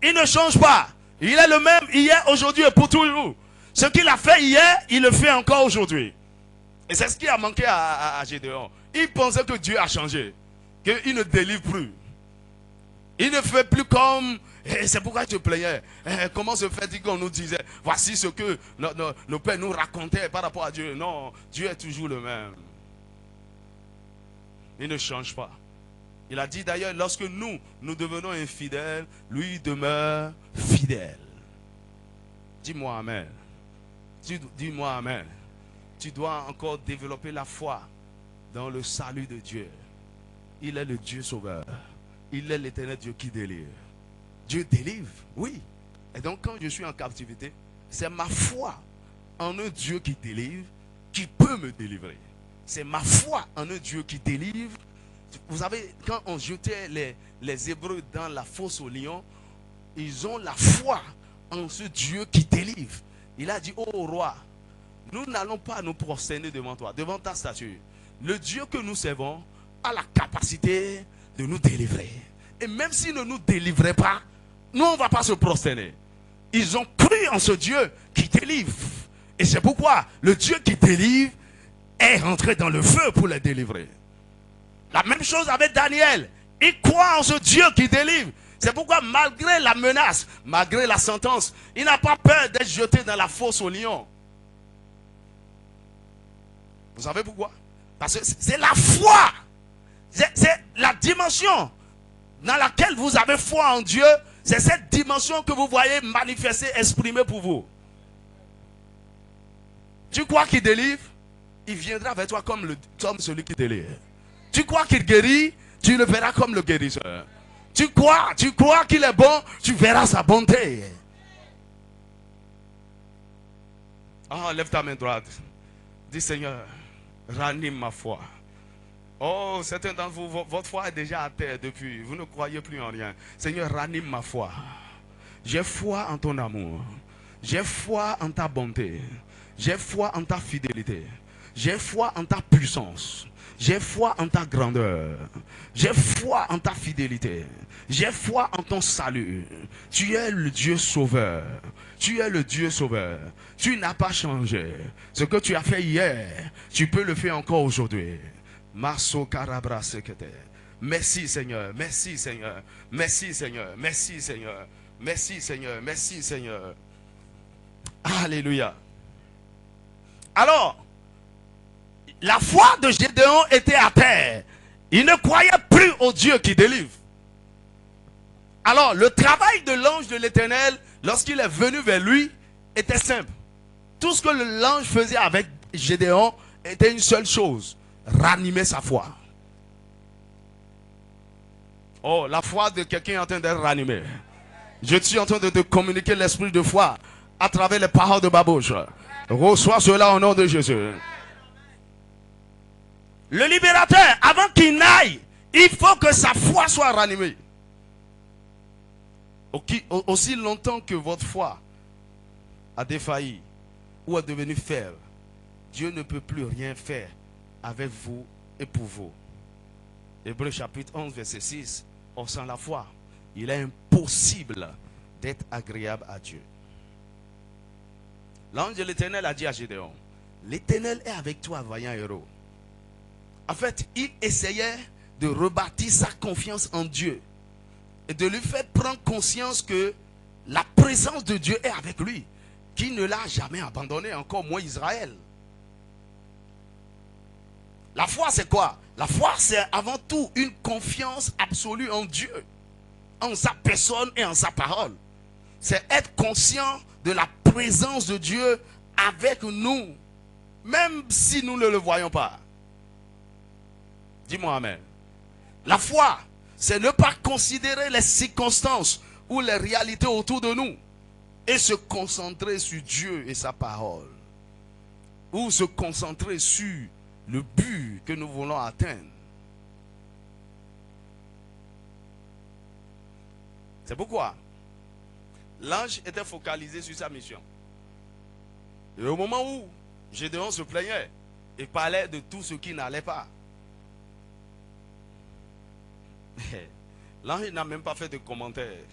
Il ne change pas. Il est le même hier, aujourd'hui et pour toujours. Ce qu'il a fait hier, il le fait encore aujourd'hui. Et c'est ce qui a manqué à Gédéon. Il pensait que Dieu a changé. Qu'il ne délivre plus. Il ne fait plus comme... c'est pourquoi je te plaignais. Comment se fait-il qu'on nous disait, voici ce que nos pères nous racontaient par rapport à Dieu. Non, Dieu est toujours le même. Il ne change pas. Il a dit d'ailleurs, lorsque nous devenons infidèles, lui demeure fidèle. Dis-moi amen. Dis-moi amen. Tu dois encore développer la foi dans le salut de Dieu. Il est le Dieu sauveur. Il est l'éternel Dieu qui délivre. Dieu délivre, oui. Et donc quand je suis en captivité, c'est ma foi en un Dieu qui délivre qui peut me délivrer. C'est ma foi en un Dieu qui délivre. Vous savez, quand on jetait les Hébreux dans la fosse aux lions, ils ont la foi en ce Dieu qui délivre. Il a dit, oh roi, nous n'allons pas nous prosterner devant toi, devant ta statue. Le Dieu que nous servons a la capacité de nous délivrer. Et même s'il ne nous délivrait pas, nous on ne va pas se prosterner. Ils ont cru en ce Dieu qui délivre. Et c'est pourquoi le Dieu qui délivre est rentré dans le feu pour les délivrer. La même chose avec Daniel. Il croit en ce Dieu qui délivre. C'est pourquoi malgré la menace, malgré la sentence, il n'a pas peur d'être jeté dans la fosse au lion. Vous savez pourquoi? Parce que c'est la foi. C'est la dimension dans laquelle vous avez foi en Dieu. C'est cette dimension que vous voyez manifester, exprimer pour vous. Tu crois qu'il délivre? Il viendra vers toi comme celui qui délivre. Tu crois qu'il guérit? Tu le verras comme le guérisseur. Tu crois qu'il est bon? Tu verras sa bonté. Ah, lève ta main droite. Dis Seigneur, ranime ma foi. Oh, certains d'entre vous, votre foi est déjà à terre depuis. Vous ne croyez plus en rien. Seigneur, ranime ma foi. J'ai foi en ton amour. J'ai foi en ta bonté. J'ai foi en ta fidélité. J'ai foi en ta puissance. J'ai foi en ta grandeur. J'ai foi en ta fidélité. J'ai foi en ton salut. Tu es le Dieu sauveur. Tu es le Dieu sauveur. Tu n'as pas changé. Ce que tu as fait hier, tu peux le faire encore aujourd'hui. Marso Karabra Sekete. Merci Seigneur. Merci Seigneur. Merci Seigneur. Merci Seigneur. Merci Seigneur. Merci Seigneur. Alléluia. Alors, la foi de Gédéon était à terre. Il ne croyait plus au Dieu qui délivre. Alors, le travail de l'ange de l'Éternel, lorsqu'il est venu vers lui, était simple. Tout ce que l'ange faisait avec Gédéon était une seule chose: ranimer sa foi. Oh, la foi de quelqu'un est en train d'être ranimée. Je suis en train de te communiquer l'esprit de foi à travers les paroles de ma bouche. Reçois cela au nom de Jésus. Le libérateur, avant qu'il n'aille, il faut que sa foi soit ranimée. Aussi longtemps que votre foi a défailli ou est devenue faible, Dieu ne peut plus rien faire avec vous et pour vous. Hébreux chapitre 11, verset 6. Or, sans la foi, il est impossible d'être agréable à Dieu. L'ange de l'Éternel a dit à Gédéon: l'Éternel est avec toi, vaillant héros. En fait, il essayait de rebâtir sa confiance en Dieu et de lui faire prendre conscience que la présence de Dieu est avec lui, qui ne l'a jamais abandonné, encore moins Israël. La foi, c'est quoi? La foi, c'est avant tout une confiance absolue en Dieu, en sa personne et en sa parole. C'est être conscient de la présence de Dieu avec nous, même si nous ne le voyons pas. Dis-moi amen. La foi, c'est ne pas considérer les circonstances ou les réalités autour de nous et se concentrer sur Dieu et sa parole. Ou se concentrer sur le but que nous voulons atteindre. C'est pourquoi l'ange était focalisé sur sa mission. Et au moment où Gédéon se plaignait et parlait de tout ce qui n'allait pas, l'ange n'a même pas fait de commentaires.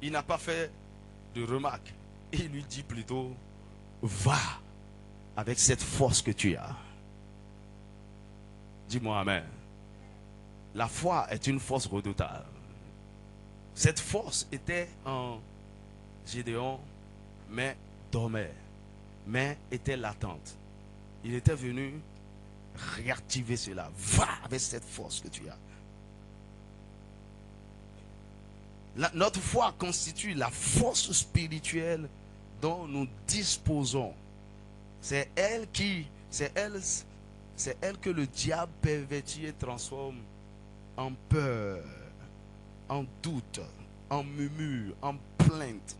Il n'a pas fait de remarques. Il lui dit plutôt: va avec cette force que tu as. Dis-moi amen. La foi est une force redoutable. Cette force était en Gédéon, mais dormait, mais était latente. Il était venu réactiver cela. Va avec cette force que tu as. Notre foi constitue la force spirituelle dont nous disposons. C'est elle que le diable pervertit et transforme en peur, en doute, en murmure, en plainte.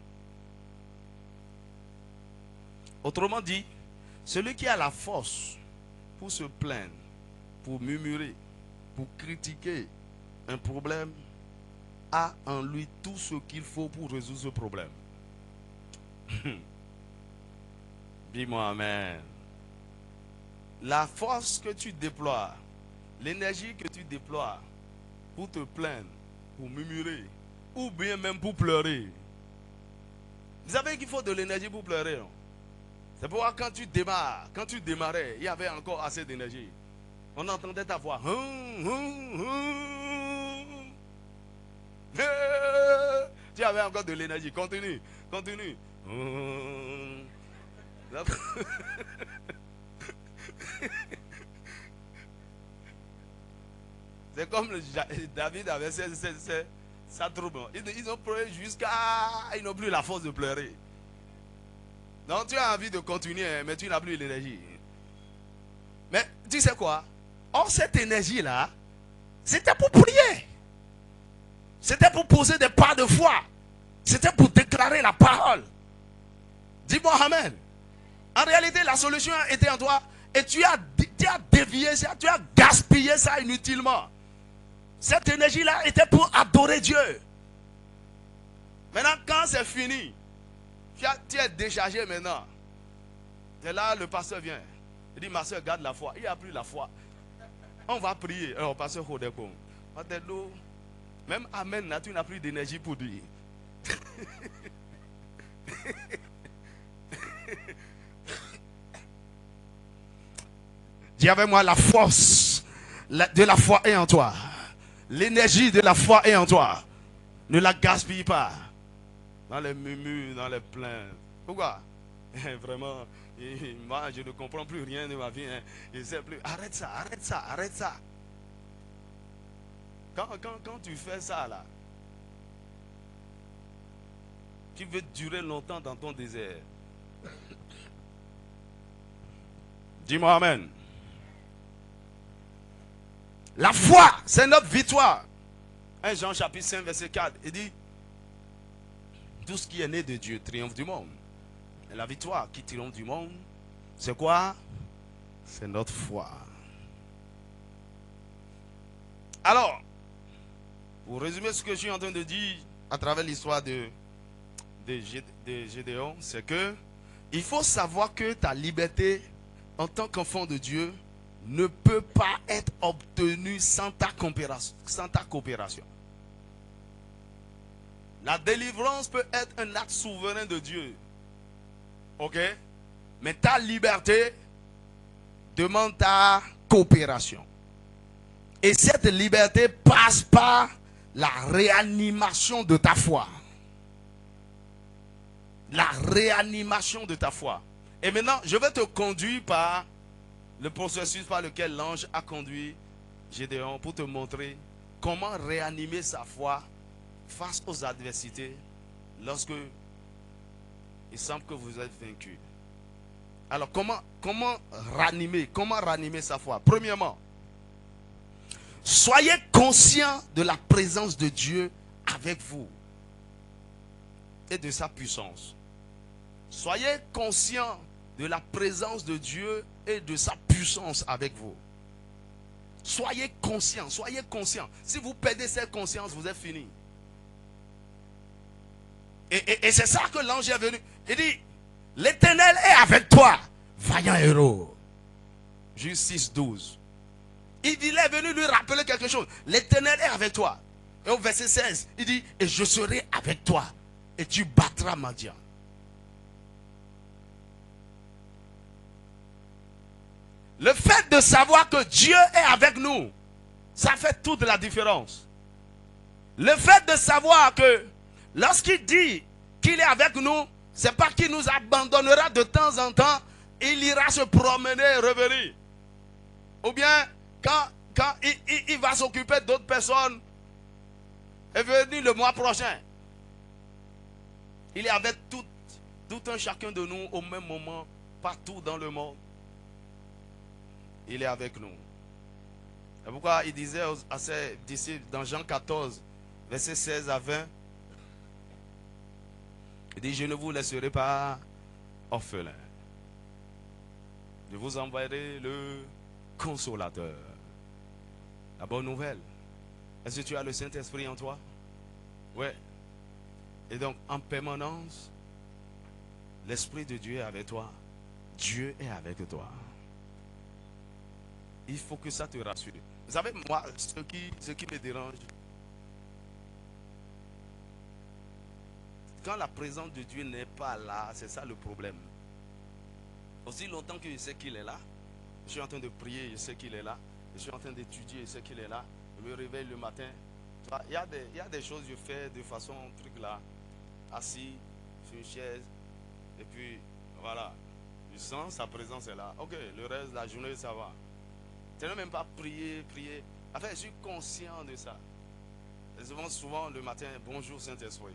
Autrement dit, celui qui a la force pour se plaindre, pour murmurer, pour critiquer un problème, a en lui tout ce qu'il faut pour résoudre ce problème. Dis-moi amen. La force que tu déploies, l'énergie que tu déploies pour te plaindre, pour murmurer, ou bien même pour pleurer. Vous savez qu'il faut de l'énergie pour pleurer, non? C'est pourquoi quand tu démarrais, il y avait encore assez d'énergie. On entendait ta voix. Tu avais encore de l'énergie. Continue, continue. C'est comme David avait sa troupe. Ils ont pleuré jusqu'à... Ils n'ont plus la force de pleurer. Donc tu as envie de continuer, mais tu n'as plus l'énergie. Mais tu sais quoi? Or cette énergie-là, c'était pour prier. C'était pour poser des pas de foi. C'était pour déclarer la parole. Dis-moi amen. En réalité, la solution était en toi. Et tu as dévié ça, tu as gaspillé ça inutilement. Cette énergie-là était pour adorer Dieu. Maintenant, quand c'est fini, tu es déchargé maintenant. C'est là le pasteur vient. Il dit, ma soeur, garde la foi. Il n'y a plus la foi. On va prier. Alors, pasteur Hodekon. Même amen, là, tu n'as plus d'énergie pour dire. Dis avec moi, la force de la foi est en toi. L'énergie de la foi est en toi. Ne la gaspille pas. Dans les murmures, dans les plaintes. Pourquoi? Vraiment, moi je ne comprends plus rien de ma vie. Je ne sais plus. Arrête ça, arrête ça, arrête ça. Quand tu fais ça là, tu veux durer longtemps dans ton désert. Dis-moi amen. La foi, c'est notre victoire. 1 Jean chapitre 5 verset 4, il dit, tout ce qui est né de Dieu triomphe du monde. Et la victoire qui triomphe du monde, c'est quoi? C'est notre foi. Alors, pour résumer ce que je suis en train de dire à travers l'histoire de Gédéon, c'est que il faut savoir que ta liberté en tant qu'enfant de Dieu ne peut pas être obtenue sans ta coopération. La délivrance peut être un acte souverain de Dieu. Ok? Mais ta liberté demande ta coopération. Et cette liberté passe par la réanimation de ta foi. La réanimation de ta foi. Et maintenant, je vais te conduire par le processus par lequel l'ange a conduit Gédéon pour te montrer comment réanimer sa foi face aux adversités lorsque il semble que vous êtes vaincu. Alors comment ranimer sa foi? Premièrement, soyez conscient de la présence de Dieu avec vous et de sa puissance. Soyez conscient de la présence de Dieu et de sa puissance avec vous. Soyez conscient, soyez conscient. Si vous perdez cette conscience, vous êtes fini. Et c'est ça que l'ange est venu. Il dit, l'Éternel est avec toi, vaillant héros. Juge 6, 12. Il est venu lui rappeler quelque chose. L'Éternel est avec toi. Et au verset 16, il dit, et je serai avec toi, et tu battras Madian. Le fait de savoir que Dieu est avec nous, ça fait toute la différence. Le fait de savoir que lorsqu'il dit qu'il est avec nous, c'est pas qu'il nous abandonnera de temps en temps, il ira se promener et revenir. Ou bien, quand il va s'occuper d'autres personnes, et venir le mois prochain. Il est avec tout un chacun de nous au même moment, partout dans le monde. Il est avec nous. C'est pourquoi il disait à ses disciples dans Jean 14, versets 16 à 20, il dit, je ne vous laisserai pas orphelins. Je vous enverrai le consolateur. La bonne nouvelle. Est-ce que tu as le Saint-Esprit en toi? Oui. Et donc, en permanence, l'Esprit de Dieu est avec toi, Dieu est avec toi. Il faut que ça te rassure. Vous savez, moi, ce qui me dérange, quand la présence de Dieu n'est pas là, c'est ça le problème. Aussi longtemps que je sais qu'il est là, je suis en train de prier, je sais qu'il est là. Je suis en train d'étudier, je sais qu'il est là. Je me réveille le matin. Il y a des choses que je fais de façon truc là, assis sur une chaise. Et puis, voilà. Je sens sa présence est là. Ok, le reste de la journée, ça va. Je n'ai même pas prier. Enfin, je suis conscient de ça. Et souvent le matin, bonjour Saint-Esprit.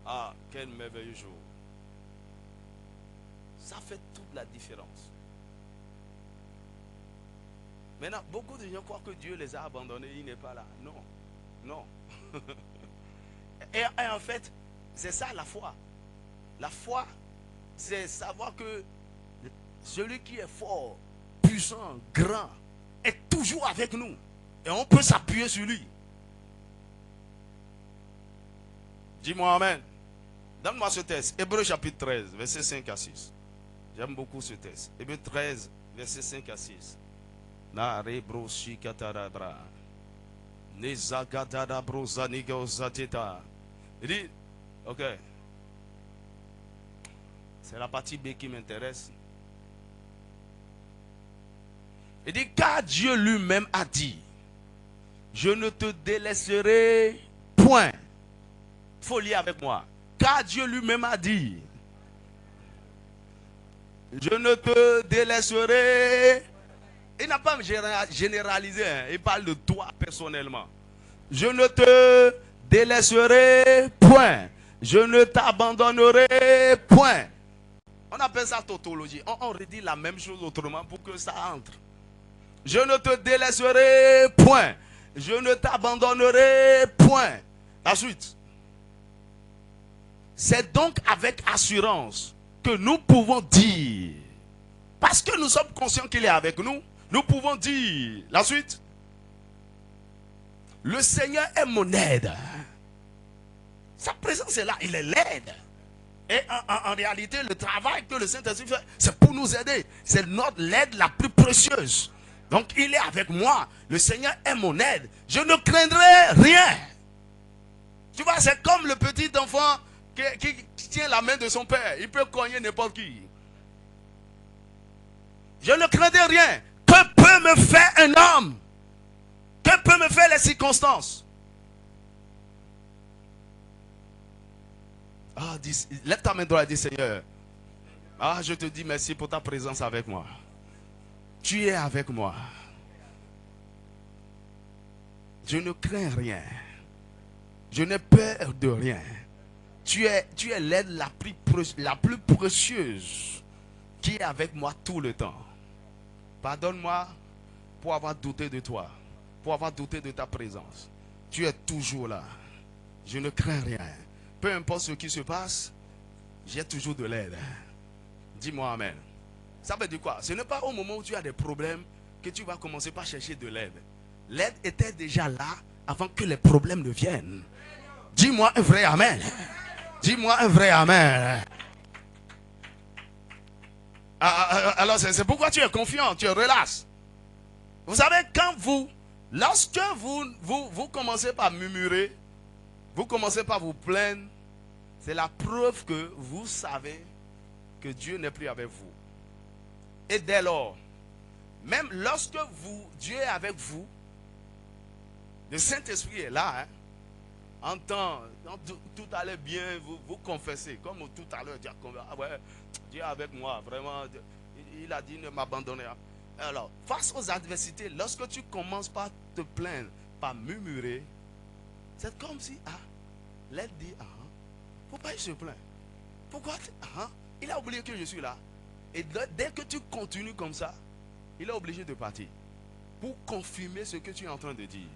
Ah, quel merveilleux jour. Ça fait toute la différence. Maintenant, beaucoup de gens croient que Dieu les a abandonnés, il n'est pas là. Non, non. et en fait, c'est ça la foi. La foi, c'est savoir que celui qui est fort, puissant, grand, est toujours avec nous. Et on peut s'appuyer sur lui. Dis-moi Amen. Donne-moi ce texte. Hébreux chapitre 13, versets 5 à 6. J'aime beaucoup ce texte. Hébreux 13, versets 5 à 6. Il dit, ok, c'est la partie B qui m'intéresse. Il dit, car Dieu lui-même a dit, je ne te délaisserai point. Il faut lire avec moi. Car Dieu lui-même a dit, je ne te délaisserai. Il n'a pas généralisé, hein. Il parle de toi personnellement. Je ne te délaisserai point. Je ne t'abandonnerai point. On appelle ça tautologie. On redit la même chose autrement pour que ça entre. Je ne te délaisserai point. Je ne t'abandonnerai point. La suite. C'est donc avec assurance que nous pouvons dire, parce que nous sommes conscients qu'il est avec nous, nous pouvons dire, la suite, le Seigneur est mon aide. Sa présence est là, il est l'aide. Et en réalité, le travail que le Saint-Esprit fait, c'est pour nous aider. C'est notre aide la plus précieuse. Donc il est avec moi. Le Seigneur est mon aide. Je ne craindrai rien. Tu vois, c'est comme le petit enfant qui tient la main de son père. Il peut cogner n'importe qui. Je ne craindrai rien. Que peut me faire un homme? Que peut me faire les circonstances? Ah, lève ta main droite et dis, Seigneur, ah, je te dis merci pour ta présence avec moi. Tu es avec moi. Je ne crains rien. Je n'ai peur de rien. Tu es l'aide la plus précieuse qui est avec moi tout le temps. Pardonne-moi pour avoir douté de toi, pour avoir douté de ta présence. Tu es toujours là. Je ne crains rien. Peu importe ce qui se passe, j'ai toujours de l'aide. Dis-moi Amen. Ça veut dire quoi? Ce n'est pas au moment où tu as des problèmes que tu vas commencer par chercher de l'aide. L'aide était déjà là avant que les problèmes ne viennent. Dis-moi un vrai Amen. Dis-moi un vrai Amen. Alors c'est pourquoi tu es confiant, tu es relax. Vous savez, lorsque vous commencez par murmurer, vous commencez par vous plaindre, c'est la preuve que vous savez que Dieu n'est plus avec vous. Et dès lors, même lorsque Dieu est avec vous, le Saint-Esprit est là, hein, quand tout allait bien, vous confessez, comme tout à l'heure, ah ouais, Dieu est avec moi, vraiment, il a dit ne m'abandonner. Alors, face aux adversités, lorsque tu commences par te plaindre, par murmurer, c'est comme si, l'aide dit, pourquoi il se plaint? Pourquoi, il a oublié que je suis là. Et dès que tu continues comme ça, il est obligé de partir pour confirmer ce que tu es en train de dire.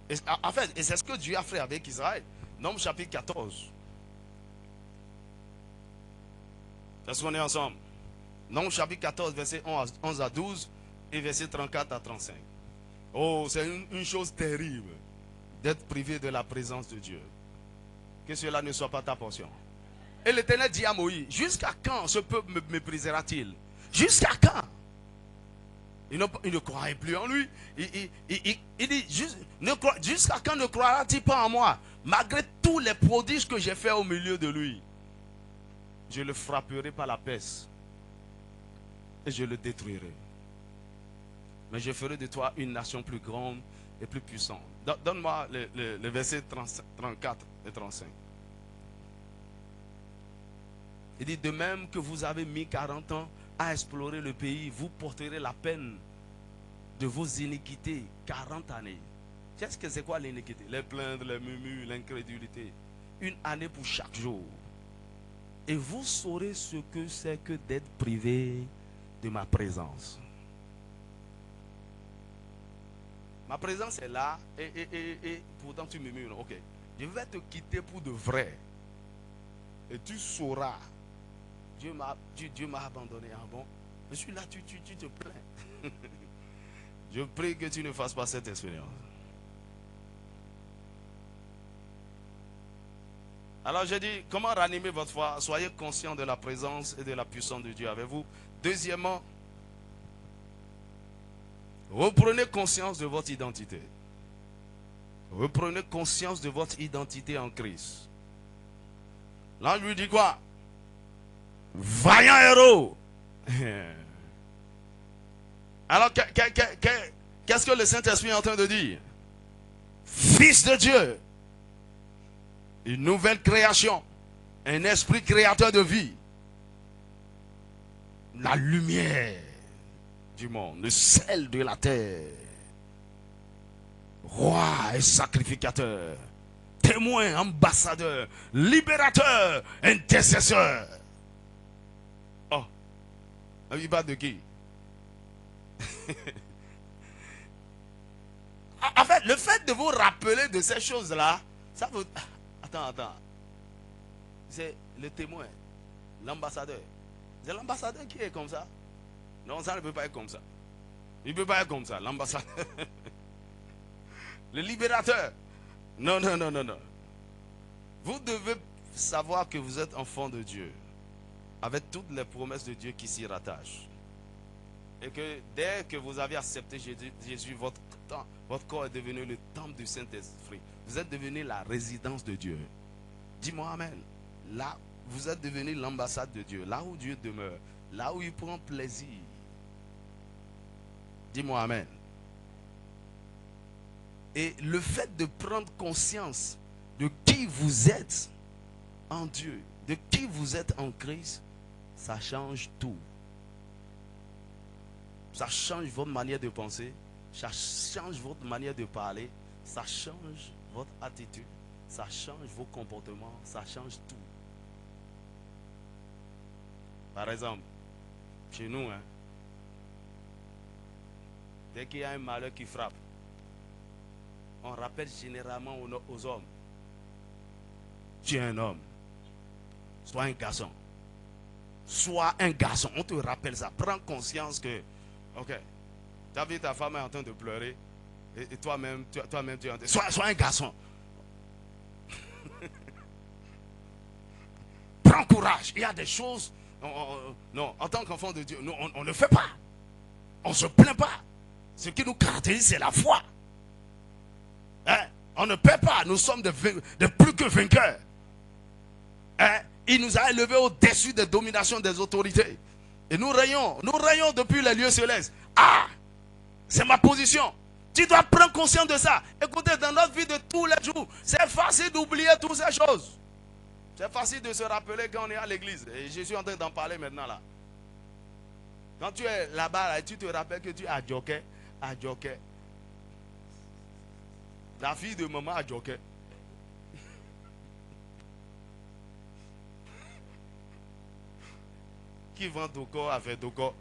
Et, en fait, et c'est ce que Dieu a fait avec Israël. Nombre chapitre 14. Est-ce qu'on est ensemble? Nombre chapitre 14, verset 11 à 12 et verset 34 à 35. Oh, c'est une chose terrible d'être privé de la présence de Dieu. Que cela ne soit pas ta portion. Et l'Éternel dit à Moïse, jusqu'à quand ce peuple me méprisera-t-il? Jusqu'à quand? Il ne croyait plus en lui. Il dit, jusqu'à quand ne croira-t-il pas en moi? Malgré tous les prodiges que j'ai faits au milieu de lui. Je le frapperai par la peste. Et je le détruirai. Mais je ferai de toi une nation plus grande et plus puissante. Donne-moi le verset 34 et 35. Il dit, de même que vous avez mis 40 ans à explorer le pays, vous porterez la peine de vos iniquités 40 années. Qu'est-ce que c'est quoi l'iniquité? Les plaintes, les murmures, l'incrédulité. Une année pour chaque jour. Et vous saurez ce que c'est que d'être privé de ma présence. Ma présence est là et pourtant tu murmures. Ok, je vais te quitter pour de vrai. Et tu sauras. Dieu m'a abandonné. Ah bon? Je suis là, tu te plains. Je prie que tu ne fasses pas cette expérience. Alors j'ai dit, comment ranimer votre foi? Soyez conscient de la présence et de la puissance de Dieu avec vous. Deuxièmement, reprenez conscience de votre identité. Reprenez conscience de votre identité en Christ. Là, je lui dis quoi? Vaillant héros. Alors, qu'est-ce que le Saint-Esprit est en train de dire? Fils de Dieu. Une nouvelle création. Un esprit créateur de vie. La lumière du monde. Le sel de la terre. Roi et sacrificateur. Témoin, ambassadeur. Libérateur. Intercesseur. Oh. Il parle de qui? En fait, le fait de vous rappeler de ces choses-là, ça vous... Attends. C'est le témoin, l'ambassadeur. C'est l'ambassadeur qui est comme ça. Non, ça ne peut pas être comme ça. Il ne peut pas être comme ça, l'ambassadeur. Le libérateur. Non. Vous devez savoir que vous êtes enfant de Dieu, avec toutes les promesses de Dieu qui s'y rattachent. Et que dès que vous avez accepté Jésus, votre corps est devenu le temple du Saint-Esprit. Vous êtes devenu la résidence de Dieu. Dis-moi amen. Là, vous êtes devenu l'ambassade de Dieu. Là où Dieu demeure. Là où il prend plaisir. Dis-moi amen. Et le fait de prendre conscience de qui vous êtes en Dieu, de qui vous êtes en Christ, ça change tout. Ça change votre manière de penser, ça change votre manière de parler, ça change votre attitude, ça change vos comportements, ça change tout. Par exemple, chez nous, dès qu'il y a un malheur qui frappe, on rappelle généralement aux hommes. Tu es un homme. Sois un garçon. Sois un garçon. On te rappelle ça. Prends conscience que, ok, tu as vu ta femme est en train de pleurer. Et toi-même, tu es en train de... Sois un garçon. Prends courage. Il y a des choses... Non, en tant qu'enfant de Dieu, on ne fait pas. On ne se plaint pas. Ce qui nous caractérise, c'est la foi. On ne paie pas. Nous sommes de plus que vainqueurs. Il nous a élevés au-dessus des dominations des autorités. Et nous rayons depuis les lieux célestes. Ah, c'est ma position. Tu dois prendre conscience de ça. Écoutez, dans notre vie de tous les jours, c'est facile d'oublier toutes ces choses. C'est facile de se rappeler quand on est à l'église. Et je suis en train d'en parler maintenant là. Quand tu es là-bas, là, tu te rappelles que tu es à Djoké. La fille de maman à Djoké. Qui vend Doko avec Doko.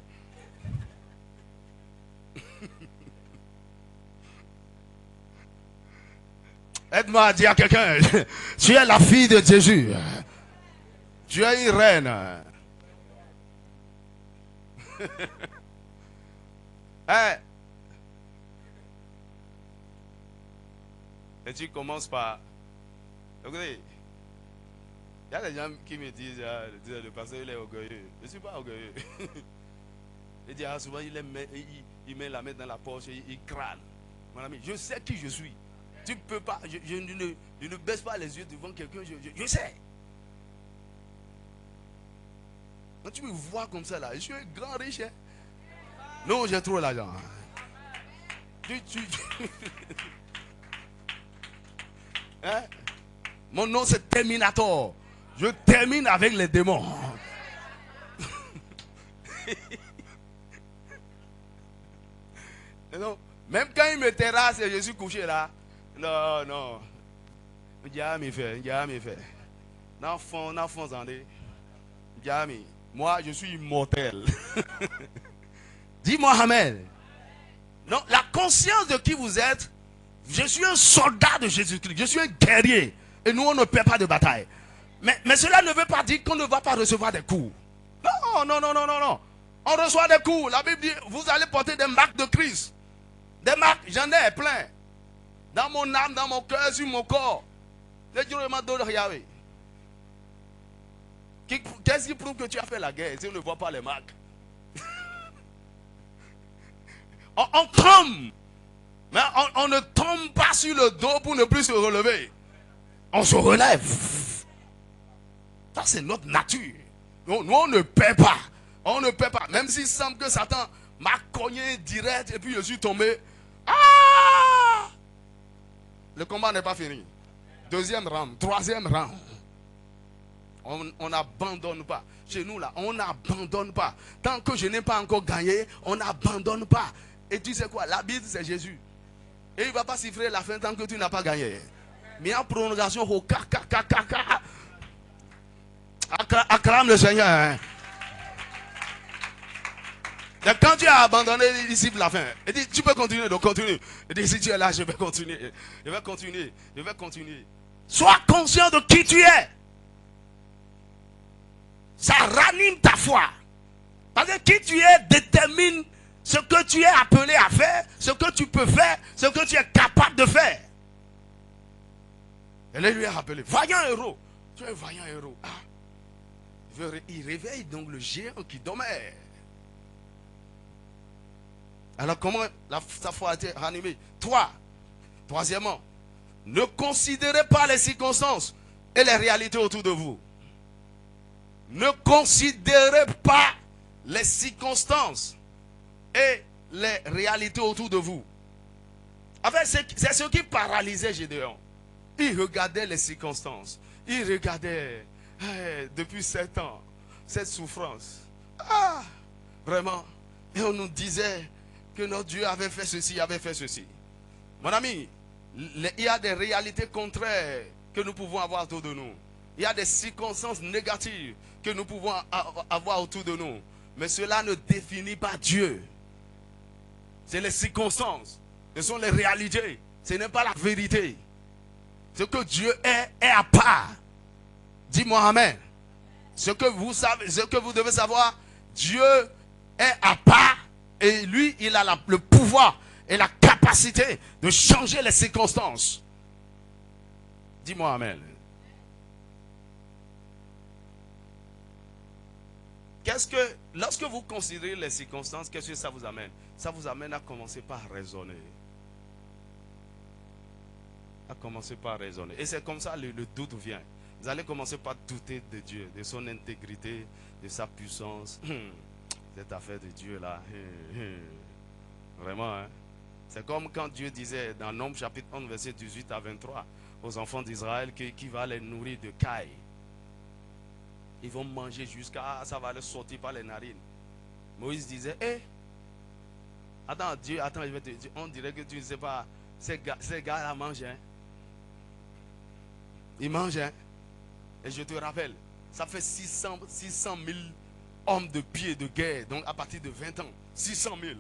Aide-moi à dire à quelqu'un, tu es la fille de Jésus. Tu es une reine. Et tu commences par... Écoutez, Il y a des gens qui me disent, le pasteur il est orgueilleux. Je ne suis pas orgueilleux. Il dit, souvent il met la main dans la poche et il crâne. Mon ami, je sais qui je suis. Tu ne peux pas, je ne baisse pas les yeux devant quelqu'un, je sais. Quand tu me vois comme ça là, je suis un grand riche. Hein? Non, j'ai trop l'argent. Hein? Mon nom c'est Terminator. Je termine avec les démons. Non, même quand il me terrasse et je suis couché là. Non, non. Moi, je suis immortel. Dis-moi Amen. Non, la conscience de qui vous êtes, je suis un soldat de Jésus-Christ. Je suis un guerrier. Et nous, on ne perd pas de bataille. Mais cela ne veut pas dire qu'on ne va pas recevoir des coups. Non, non, non, non, non, non. On reçoit des coups. La Bible dit, vous allez porter des marques de Christ. Des marques, j'en ai plein. Dans mon âme, dans mon cœur, sur mon corps. Qu'est-ce qui prouve que tu as fait la guerre si on ne voit pas les marques? on tombe. Mais on ne tombe pas sur le dos pour ne plus se relever. On se relève. Ça, c'est notre nature. Nous, on ne paie pas. On ne paie pas. Même s'il semble que Satan m'a cogné direct et puis je suis tombé. Ah! Le combat n'est pas fini. Deuxième round, troisième round. On n'abandonne pas. Chez nous, là, on n'abandonne pas. Tant que je n'ai pas encore gagné, on n'abandonne pas. Et tu sais quoi? La Bible, c'est Jésus. Et il ne va pas siffler la fin tant que tu n'as pas gagné. Mais en prolongation, acclame le Seigneur. Hein. Et quand tu as abandonné, il siffle la fin. Il dit, tu peux continuer, donc continue. Il dit, si tu es là, je vais continuer. Je vais continuer. Je vais continuer. Sois conscient de qui tu es. Ça ranime ta foi. Parce que qui tu es détermine ce que tu es appelé à faire, ce que tu peux faire, ce que tu es capable de faire. Elle lui a rappelé, vaillant héros. Tu es un vaillant héros. Ah. Il réveille donc le géant qui dormait. Alors comment sa foi a été ranimée? Troisièmement, ne considérez pas les circonstances et les réalités autour de vous. Ne considérez pas les circonstances et les réalités autour de vous. En fait, c'est ce qui paralysait Gédéon. Il regardait les circonstances. Il regardait depuis 7 ans cette souffrance. Ah, vraiment. Et on nous disait que notre Dieu avait fait ceci, avait fait ceci. Mon ami, il y a des réalités contraires que nous pouvons avoir autour de nous. Il y a des circonstances négatives que nous pouvons avoir autour de nous. Mais cela ne définit pas Dieu. C'est les circonstances. Ce sont les réalités. Ce n'est pas la vérité. Ce que Dieu est à part. Dis-moi Amen. Ce que vous savez, ce que vous devez savoir, Dieu est à part et lui, il a le pouvoir et la capacité de changer les circonstances. Dis-moi Amen. Lorsque vous considérez les circonstances, qu'est-ce que ça vous amène? Ça vous amène à commencer par raisonner. À commencer par raisonner. Et c'est comme ça le doute vient. Vous allez commencer par douter de Dieu, de son intégrité, de sa puissance. Cette affaire de Dieu là. Vraiment, hein? C'est comme quand Dieu disait dans Nombres chapitre 11, verset 18 à 23 aux enfants d'Israël qu'il va les nourrir de cailles. Ils vont manger jusqu'à ça va leur sortir par les narines. Moïse disait, attends, Dieu, attends, je vais te dire, on dirait que tu ne sais pas, ces gars-là mangent, hein. Ils mangent, hein. Et je te rappelle, ça fait 600 000 hommes de pied de guerre, donc à partir de 20 ans, 600 000.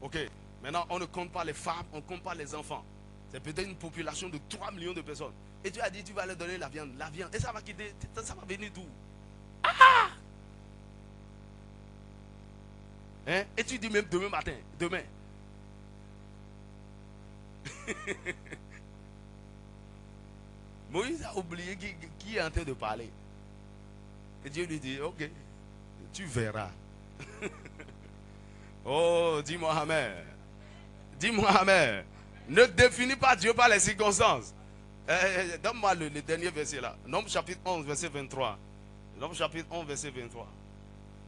Ok, maintenant on ne compte pas les femmes, on ne compte pas les enfants. C'est peut-être une population de 3 millions de personnes. Et tu as dit, tu vas leur donner la viande. Et ça va quitter, ça va venir d'où? Ah! Hein? Et tu dis même demain matin, demain. Moïse a oublié qui est en train de parler. Et Dieu lui dit, ok, tu verras. Oh, dis-moi amen. Dis-moi amen. Ne définis pas Dieu par les circonstances. Donne-moi le dernier verset là. Nombre chapitre 11, verset 23. Nombre chapitre 11, verset 23.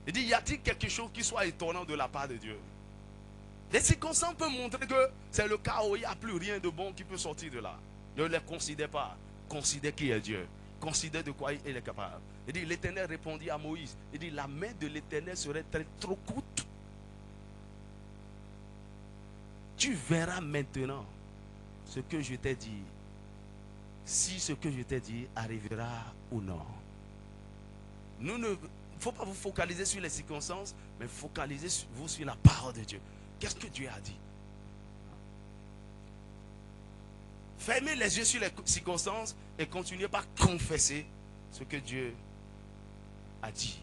Il dit, y a-t-il quelque chose qui soit étonnant de la part de Dieu? Les circonstances peuvent montrer que c'est le cas où il n'y a plus rien de bon qui peut sortir de là. Ne les considère pas. Considère qui est Dieu. Considère de quoi il est capable. Il dit, l'Éternel répondit à Moïse. Il dit, la main de l'Éternel serait trop courte. Tu verras maintenant ce que je t'ai dit. Si ce que je t'ai dit arrivera ou non. Il ne faut pas vous focaliser sur les circonstances, mais focalisez-vous sur la parole de Dieu. Qu'est-ce que Dieu a dit? Fermez les yeux sur les circonstances et continuez par confesser ce que Dieu a dit.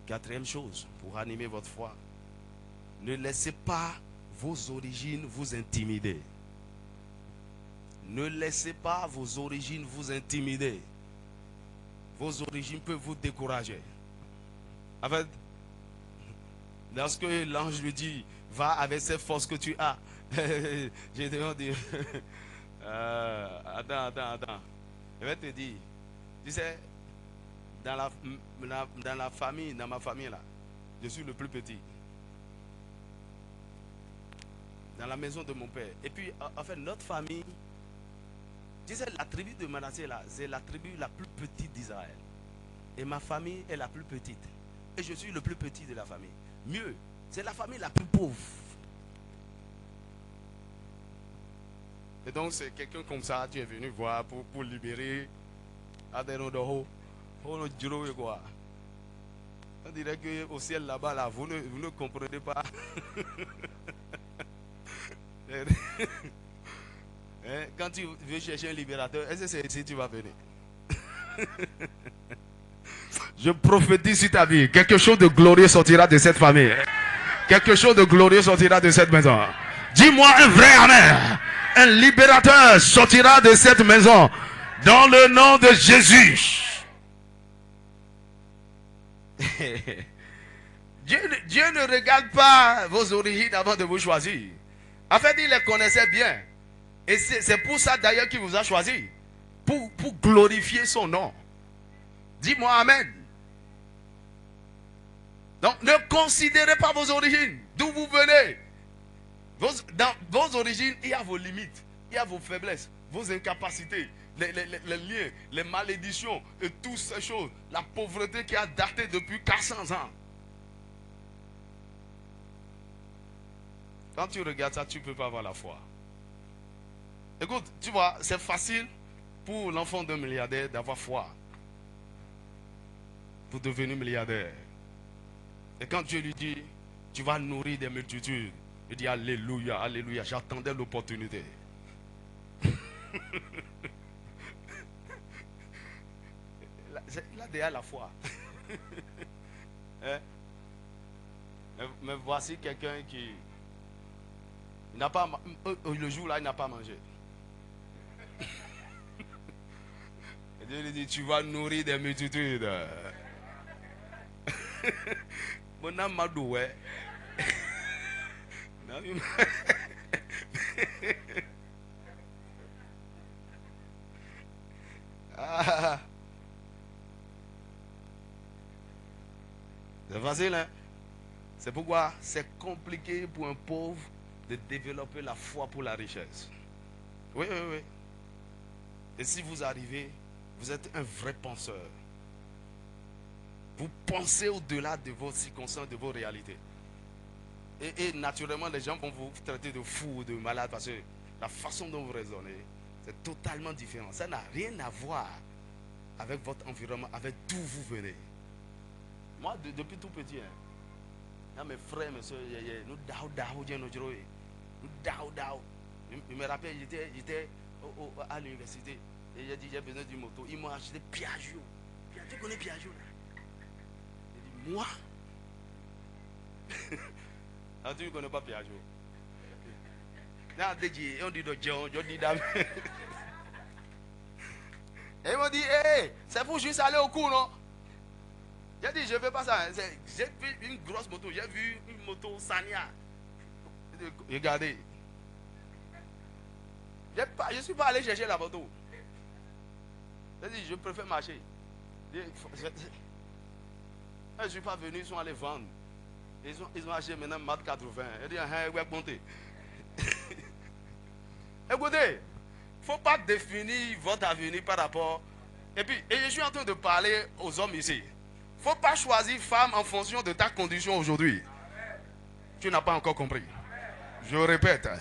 Quatrième chose, pour animer votre foi, ne laissez pas vos origines vous intimider. Ne laissez pas vos origines vous intimider. Vos origines peuvent vous décourager. En fait, lorsque l'ange lui dit, va avec cette force que tu as, j'ai demandé, attends. Je vais te dire, tu sais, dans la famille, dans ma famille là, je suis le plus petit. Dans la maison de mon père. Et puis, en fait, notre famille, tu sais, la tribu de Manassé là, c'est la tribu la plus petite d'Israël. Et ma famille est la plus petite. Et je suis le plus petit de la famille. Mieux, c'est la famille la plus pauvre. Et donc, c'est quelqu'un comme ça, tu es venu voir pour libérer Aderodoho. On dirait qu'au ciel là-bas, là, vous ne comprenez pas. Quand tu veux chercher un libérateur, est-ce que c'est ici que tu vas venir? Je prophétise sur ta vie. Quelque chose de glorieux sortira de cette famille. Quelque chose de glorieux sortira de cette maison. Dis-moi un vrai amen. Un libérateur sortira de cette maison. Dans le nom de Jésus. Dieu ne regarde pas vos origines avant de vous choisir. En fait, il les connaissait bien. Et c'est pour ça d'ailleurs qu'il vous a choisi. Pour glorifier son nom. Dis-moi amen. Donc ne considérez pas vos origines. D'où vous venez. Dans vos origines, il y a vos limites. Il y a vos faiblesses. Vos incapacités. Les liens. Les malédictions. Et toutes ces choses. La pauvreté qui a daté depuis 400 ans. Quand tu regardes ça, tu ne peux pas avoir la foi. Écoute, tu vois, c'est facile pour l'enfant d'un milliardaire d'avoir foi. Pour devenir milliardaire. Et quand Dieu lui dit, tu vas nourrir des multitudes, il dit alléluia, alléluia, j'attendais l'opportunité. Là, déjà la foi. Mais voici quelqu'un qui n'a pas, le jour là, il n'a pas mangé. Et Dieu lui dit, tu vas nourrir des multitudes. Mon âme m'a doué. C'est facile, hein? C'est pourquoi c'est compliqué pour un pauvre de développer la foi pour la richesse. Oui. Et si vous arrivez, vous êtes un vrai penseur. Vous pensez au-delà de vos circonstances, de vos réalités. Et naturellement, les gens vont vous traiter de fou ou de malade parce que la façon dont vous raisonnez, c'est totalement différent. Ça n'a rien à voir avec votre environnement, avec d'où vous venez. Moi, depuis tout petit, mes frères, mes soeurs, nous je me rappelle, j'étais à l'université et j'ai dit j'ai besoin d'une moto. Ils m'ont acheté Piaggio. Tu connais Piaggio là? J'ai dit moi? Ah, tu ne connais pas Piaggio? On dit de John, je dis David. Et ils m'ont dit, hey, c'est pour juste aller au cours, non? J'ai dit, je ne fais pas ça. J'ai vu une grosse moto. J'ai vu une moto Sanya. Regardez. Je ne suis pas allé chercher la moto. J'ai dit, je préfère marcher. Je ne suis pas venu, ils sont allés vendre. Ils ont acheté maintenant Mat 80. J'ai dit, ouais, montez. Écoutez, il ne faut pas définir votre avenir par rapport. Et je suis en train de parler aux hommes ici. Il ne faut pas choisir femme en fonction de ta condition aujourd'hui. Tu n'as pas encore compris. Je répète. Il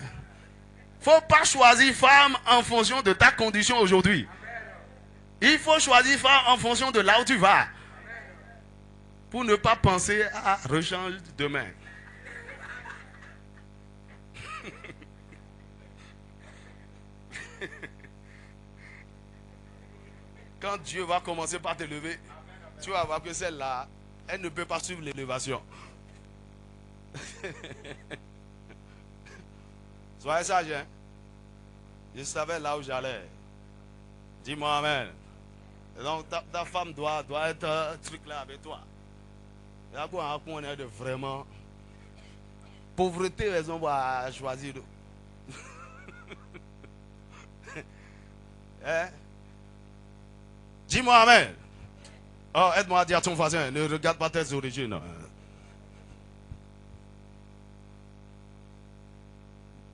ne faut pas choisir femme en fonction de ta condition aujourd'hui. Il faut choisir femme en fonction de là où tu vas. Pour ne pas penser à rechange demain. Quand Dieu va commencer par te lever, tu vas voir que celle-là, elle ne peut pas suivre l'élévation. Soyez sage, hein? Je savais là où j'allais. Dis-moi amen. Donc ta femme doit être un truc là avec toi. Il y a quoi on est de vraiment pauvreté, raison pour choisir. Hein? Dis-moi amen. Oh, aide-moi à dire à ton voisin, ne regarde pas tes origines.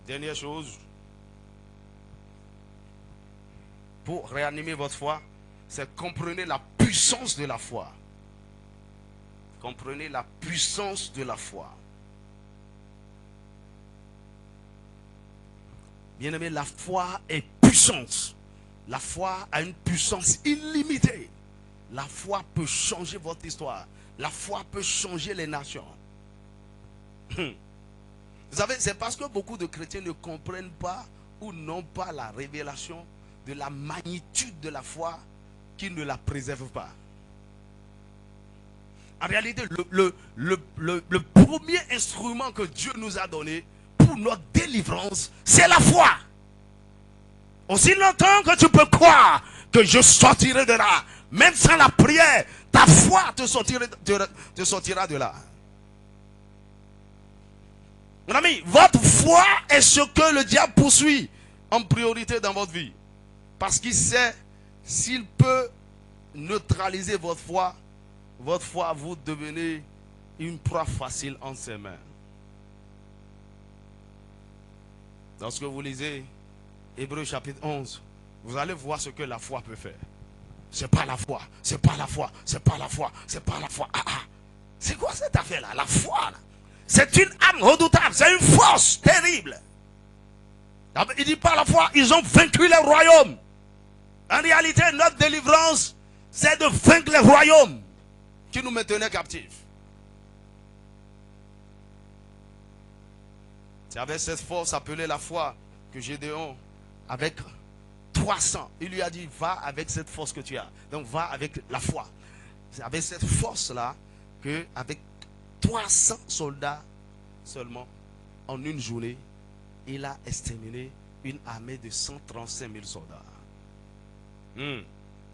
Dernière chose, pour réanimer votre foi, c'est comprenez la puissance de la foi. Comprenez la puissance de la foi. Bien-aimé, la foi est puissante. La foi a une puissance illimitée. La foi peut changer votre histoire. La foi peut changer les nations. Vous savez, c'est parce que beaucoup de chrétiens ne comprennent pas ou n'ont pas la révélation de la magnitude de la foi qu'ils ne la préservent pas. En réalité, le premier instrument que Dieu nous a donné pour notre délivrance, c'est la foi. Aussi longtemps que tu peux croire que je sortirai de là, même sans la prière, ta foi te sortira de là. Mon ami, votre foi est ce que le diable poursuit en priorité dans votre vie. Parce qu'il sait, s'il peut neutraliser votre foi, vous devenez une proie facile en ses mains. Lorsque vous lisez Hébreux chapitre 11, vous allez voir ce que la foi peut faire. C'est pas la foi, c'est pas la foi, c'est pas la foi, c'est pas la foi. C'est quoi cette affaire-là? La foi, là. C'est une âme redoutable, c'est une force terrible. Il dit par la foi, ils ont vaincu les royaumes. En réalité, notre délivrance, c'est de vaincre les royaumes qui nous maintenaient captifs. C'est avec cette force appelée la foi que Gédéon, avec 300, il lui a dit, va avec cette force que tu as. Donc va avec la foi. C'est avec cette force-là que, avec 300 soldats seulement, en une journée, il a exterminé une armée de 135 000 soldats.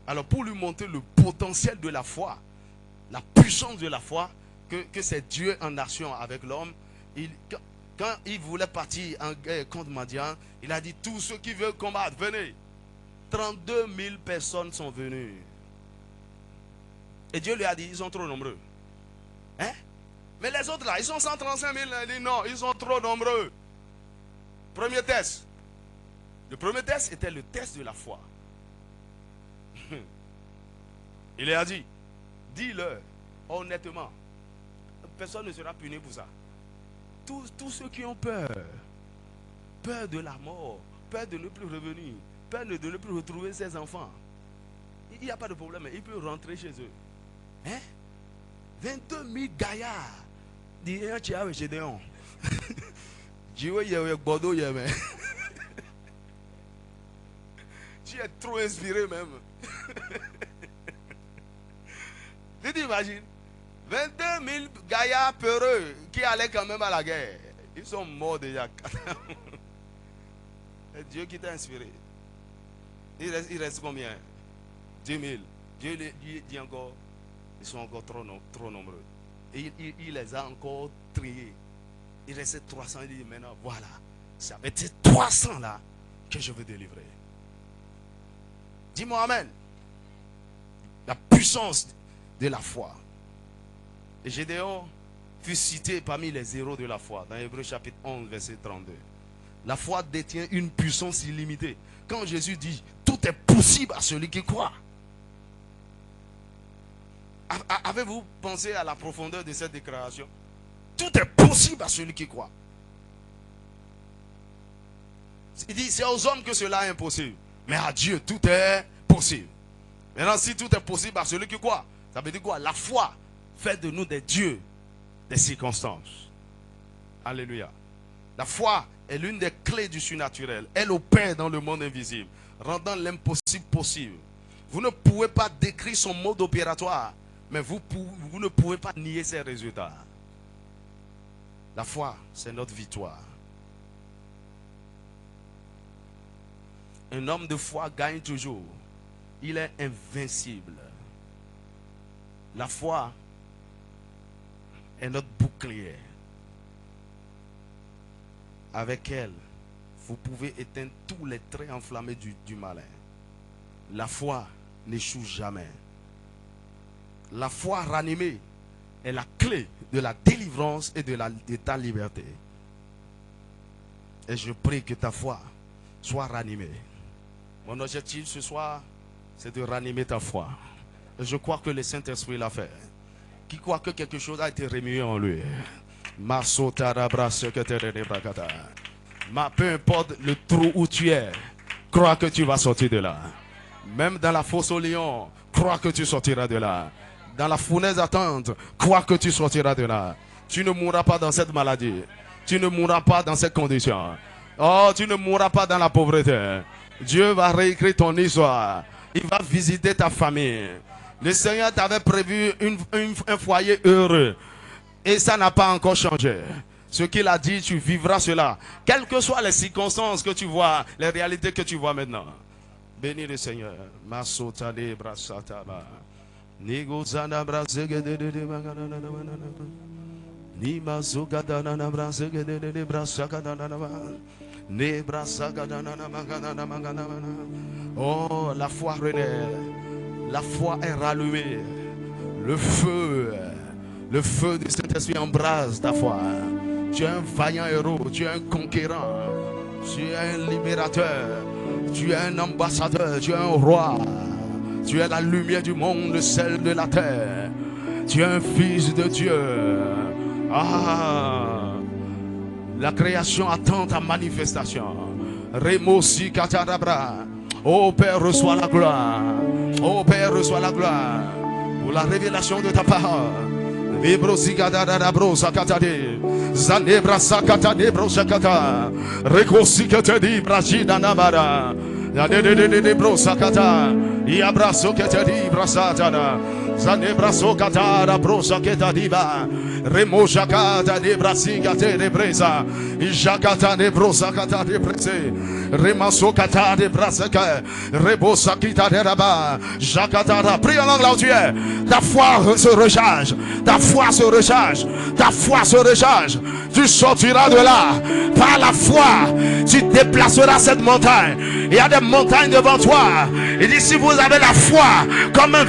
Alors pour lui montrer le potentiel de la foi, la puissance de la foi, que c'est Dieu en action avec l'homme, quand il voulait partir en guerre contre Madian, il a dit, tous ceux qui veulent combattre, venez. 32 000 personnes sont venues. Et Dieu lui a dit, ils sont trop nombreux. Hein? Mais les autres là, ils sont 135 000. Il dit non, ils sont trop nombreux. Premier test. Le premier test était le test de la foi. Il a dit, dis-leur honnêtement, personne ne sera puni pour ça. Tous ceux qui ont peur de la mort, peur de ne plus revenir, peur de ne plus retrouver ses enfants, il n'y a pas de problème, il peut rentrer chez eux. Hein? 22 000 gaillards. Dis, tu as Gédéon. Tu es trop inspiré même. Tu t'imagines? 22 000 gaillards peureux qui allaient quand même à la guerre. Ils sont morts déjà. C'est Dieu qui t'a inspiré. Il reste combien? 10 000. Dieu dit encore, Ils sont encore trop nombreux. Et il les a encore triés. Il restait 300. Il dit maintenant, voilà. C'est avec ces 300 là que je veux délivrer. Dis-moi amen. La puissance de la foi. Et Gédéon fut cité parmi les héros de la foi. Dans Hébreux chapitre 11, verset 32. La foi détient une puissance illimitée. Quand Jésus dit, tout est possible à celui qui croit. Avez-vous pensé à la profondeur de cette déclaration? Tout est possible à celui qui croit. Il dit, c'est aux hommes que cela est impossible. Mais à Dieu, tout est possible. Maintenant, si tout est possible à celui qui croit, ça veut dire quoi? La foi fait de nous des dieux des circonstances. Alléluia. La foi est l'une des clés du surnaturel. Elle opère dans le monde invisible, rendant l'impossible possible. Vous ne pouvez pas décrire son mode opératoire, mais vous ne pouvez pas nier ses résultats. La foi, c'est notre victoire. Un homme de foi gagne toujours. Il est invincible. La foi est notre bouclier. Avec elle, vous pouvez éteindre tous les traits enflammés du malin. La foi n'échoue jamais. La foi ranimée est la clé de la délivrance et de ta liberté. Et je prie que ta foi soit ranimée. Mon objectif ce soir, c'est de ranimer ta foi. Et je crois que le Saint-Esprit l'a fait. Qui croit que quelque chose a été remué en lui. Peu importe le trou où tu es, crois que tu vas sortir de là. Même dans la fosse au lion, crois que tu sortiras de là. Dans la fournaise attente, crois que tu sortiras de là. Tu ne mourras pas dans cette maladie. Tu ne mourras pas dans cette condition. Oh, tu ne mourras pas dans la pauvreté. Dieu va réécrire ton histoire. Il va visiter ta famille. Le Seigneur t'avait prévu un foyer heureux. Et ça n'a pas encore changé. Ce qu'il a dit, tu vivras cela. Quelles que soient les circonstances que tu vois, les réalités que tu vois maintenant. Bénis le Seigneur. Oh, la foi renaît. La foi est rallumée. Le feu du Saint-Esprit embrase ta foi. Tu es un vaillant héros, tu es un conquérant, tu es un libérateur, tu es un ambassadeur, tu es un roi. Tu es la lumière du monde, le sel de la terre. Tu es un fils de Dieu. Ah, la création attend ta manifestation. Remosi katarabra. Oh Père, reçois la gloire. Oh Père, reçois la gloire pour la révélation de ta parole. Vibrosi kadara brosa katade. Zanebra sakata de brosa kata. Rekosi katadi brajida namara. De brosa kata. Iabraso katadi brasatana. Zanebraso katara brosa ketadiba. Remoja kata de brasiga de bresa. Ijakata de brosa kata de brese. Remaso kata de brasaka. Rebosa kita de raba. Jakatara. Prie en langue là où tu es. Ta foi se recharge. Ta foi se recharge. Ta foi se recharge. Tu sortiras de là. Par la foi, tu déplaceras cette montagne. Il y a des montagnes devant toi. Il dit si vous avez la foi comme un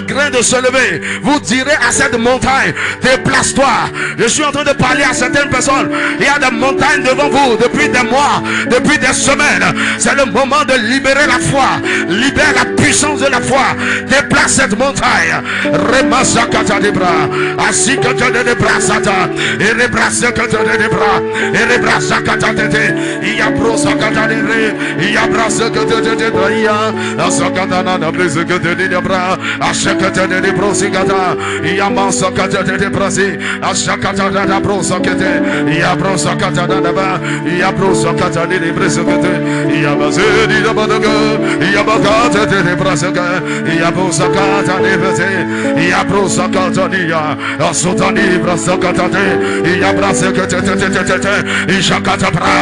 grain de se lever, vous direz à cette montagne, déplace-toi. Je suis en train de parler à certaines personnes. Il y a des montagnes devant vous depuis des mois, depuis des semaines. C'est le moment de libérer la foi. Libère la puissance de la foi. Déplace cette montagne. Remasakata des bras. Ainsi que tu as des bras, Satan. Et les bras, que tu as des bras. Et les bras, Sakata des. Il y a brosakata des bras. Il y a bras, que tu as des bras. Il y a Sakata n'a plus que tu as des bras. À chaque tu as des brosikata. Il y a Mansakata des bras. À chaque tu as des brosakata. Il y a brosakata des bras. Il y a brosakata. Sakatani de Bresokate, Yabazedi de Badaga, Yabagata de Brasaka, Yabosakata de Bete, Yabrosakatania, Asotani Brasakatate, Yabrasakate, Ishakatabra,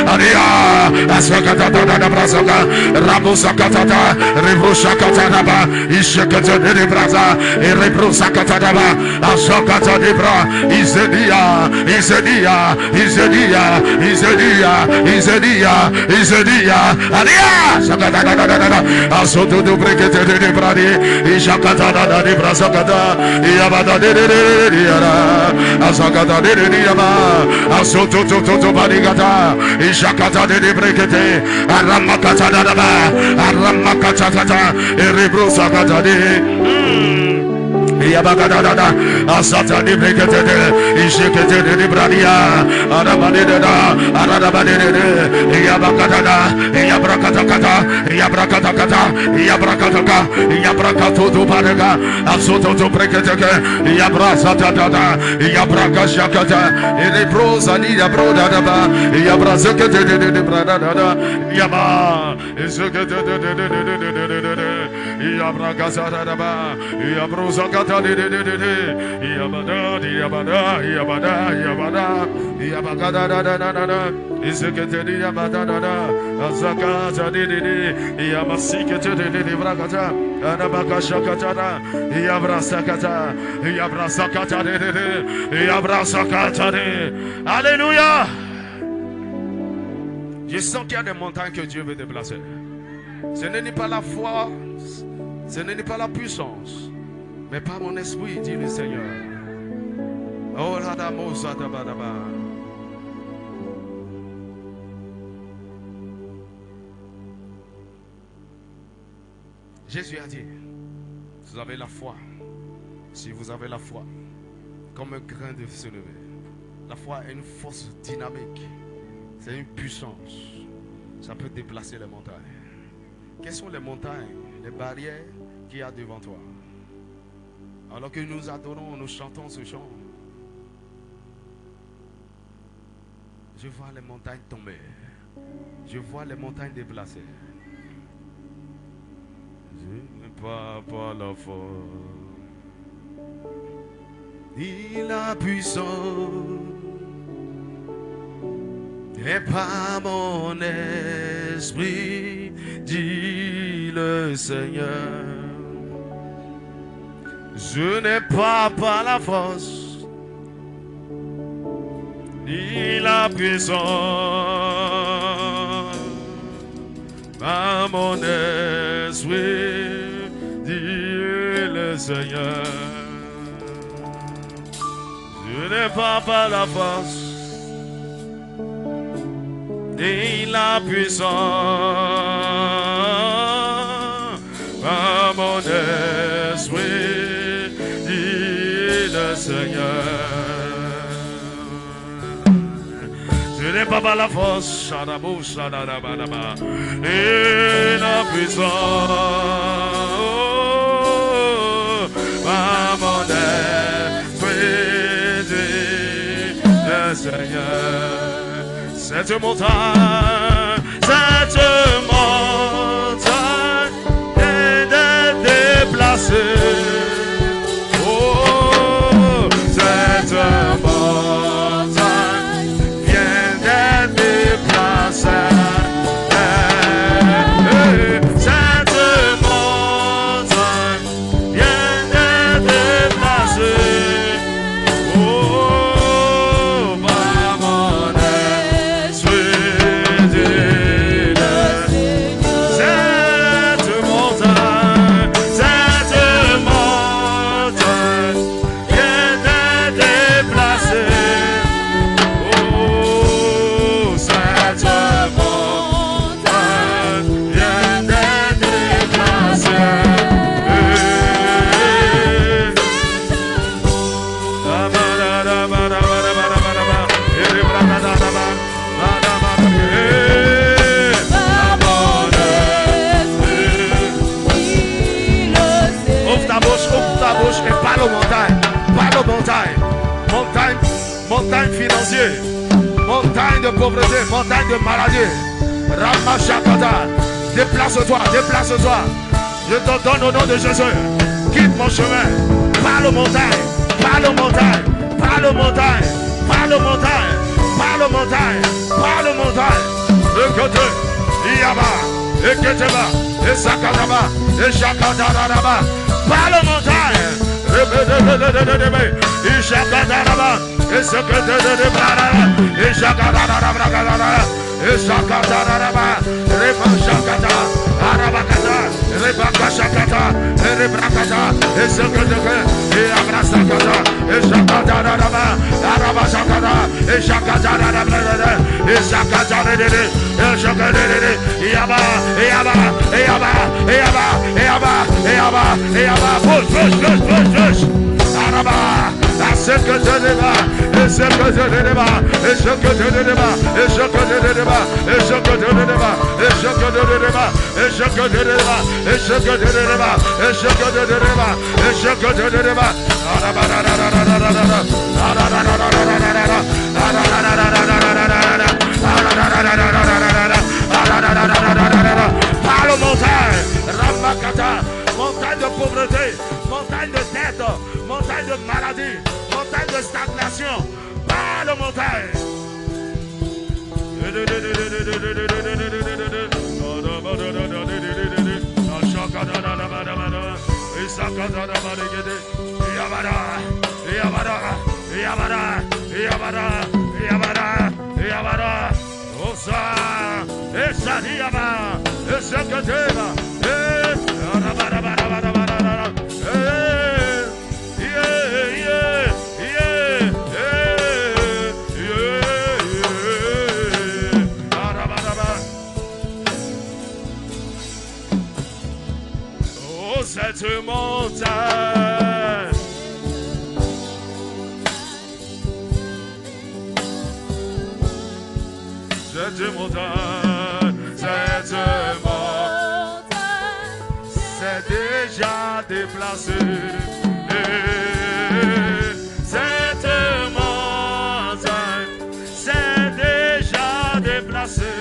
Aria, Asakata de Brasaka, Rabosakatata, Rebrosakatanaba, Ishakata de Brasa, Rebrosakatanaba, Asakata de Bra, Izedia, Alia, Sakata, Asoto do Brekete de Bradi, Ishakata de Brasakata, Yabada de Diara, Asakata de Diama, Asoto to Badigata, Ishakata de Brekete, Aramakata, Aramakata, Erebrosakata de. Yabagada, Asata de Brekete, Ishekete de Bradia, Arabadeda, Arabadede, Yabakada, Yabrakata, Yabrakata, Yabrakataka, Yabrakato to Badaga, Asoto to Brekete, Yabrasata, Yabrakashakata, Erebrosani, Yabrodadaba, Yabrazekete de Bradada, Yaba, Isekete de Yabrakazadaba, Yabrosakata. Yabada, Isekete Yabada, Azakata, Yamasikete de Brakata, Anabakashakata, Yabrasakata. Alléluia. Je sens qu'il y a des montagnes que Dieu veut déplacer. Ce n'est pas la foi, ce n'est pas la puissance, mais par mon esprit, dit le Seigneur. Oh la damosa dabadaba. Jésus a dit, vous avez la foi. Si vous avez la foi, comme un grain de sénévé, la foi est une force dynamique. C'est une puissance. Ça peut déplacer les montagnes. Quelles sont les montagnes, les barrières qu'il y a devant toi? Alors que nous adorons, nous chantons ce chant, je vois les montagnes tomber. Je vois les montagnes déplacées. Je n'ai pas la force ni la puissance, et par mon esprit, dit le Seigneur. Je n'ai pas la force ni la puissance, par mon esprit, dit le Seigneur. Je n'ai pas la force ni la puissance, par mon esprit, dit le Seigneur. Je n'ai pas la force et la puissance, par mon esprit, dit le Seigneur. Cette montagne est déplacée. Oh, cette montagne vient d'être déplacée. Cette montagne vient d'être déplacée. pauvreté, montagne de maladie. Ramachakata. Déplace-toi, déplace-toi. Je te donne au nom de Jésus. Quitte mon chemin. Parle aux montagnes. Parle aux montagnes. Parle aux montagnes. Parle aux montagnes. Parle aux montagnes. Parle aux montagnes. Écoute. Yaba. Eketeba. Esakadaba. Eshakadaraba. Parle aux montagnes. Ishakadaraba. Esakadaraba. Ishakadaraba. Esakadaraba. Remashakata. Arabakata. Rebakashakata. Rebrakata. Esakadaka. Abrasakata. Esakadaraba. Arabasakata. Esakadaraba. Esakadaraba. Esakadaraba. Yaba. Yaba. Yaba. Yaba. Yaba. Yaba. Yaba. Push. Araba. Esakadaraba. Esakadaraba. Esakadaraba. Esakadaraba. Esakadaraba. Esakadaraba. Esakadaraba. Esakadaraba. Esakadaraba. Esakadaraba. Parle aux montagnes. Ramakata. Montagne de pauvreté. Montagne de dette. Montagne de maladie. Montagne de stagnation. Parle aux montagnes. Cette montagne, cette montagne, c'est déjà déplacé. Cette montagne, c'est déjà déplacé.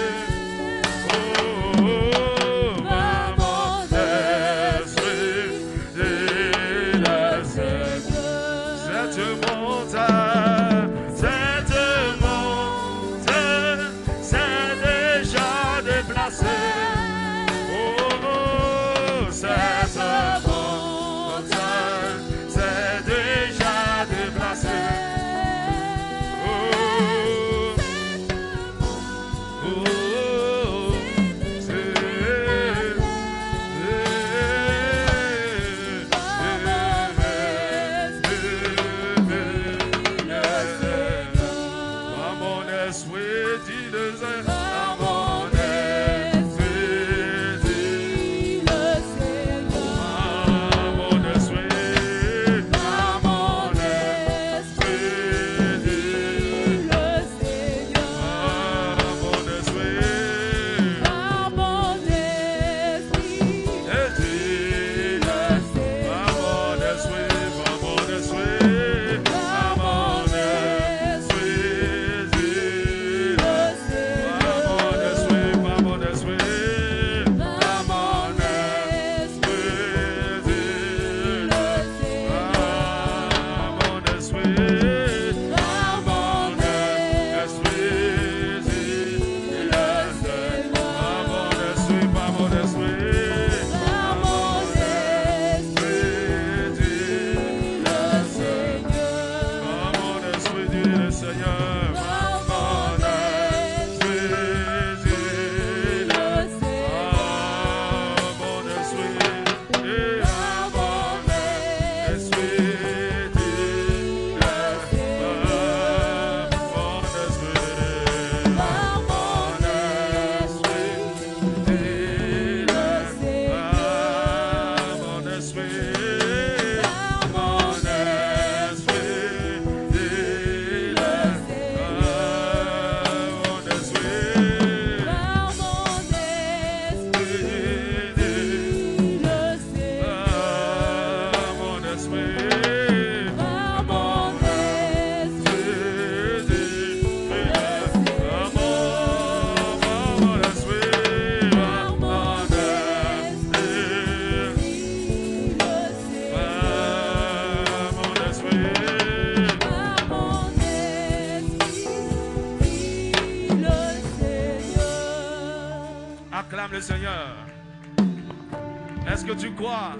Est-ce que tu crois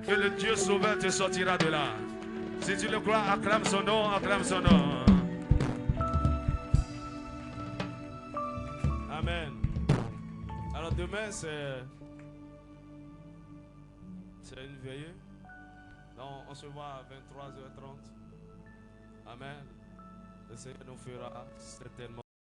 que le Dieu sauveur te sortira de là? Si tu le crois, acclame son nom, acclame son nom. Amen. Alors demain, c'est une veillée. Donc on se voit à 23h30. Amen. Le Seigneur nous fera certainement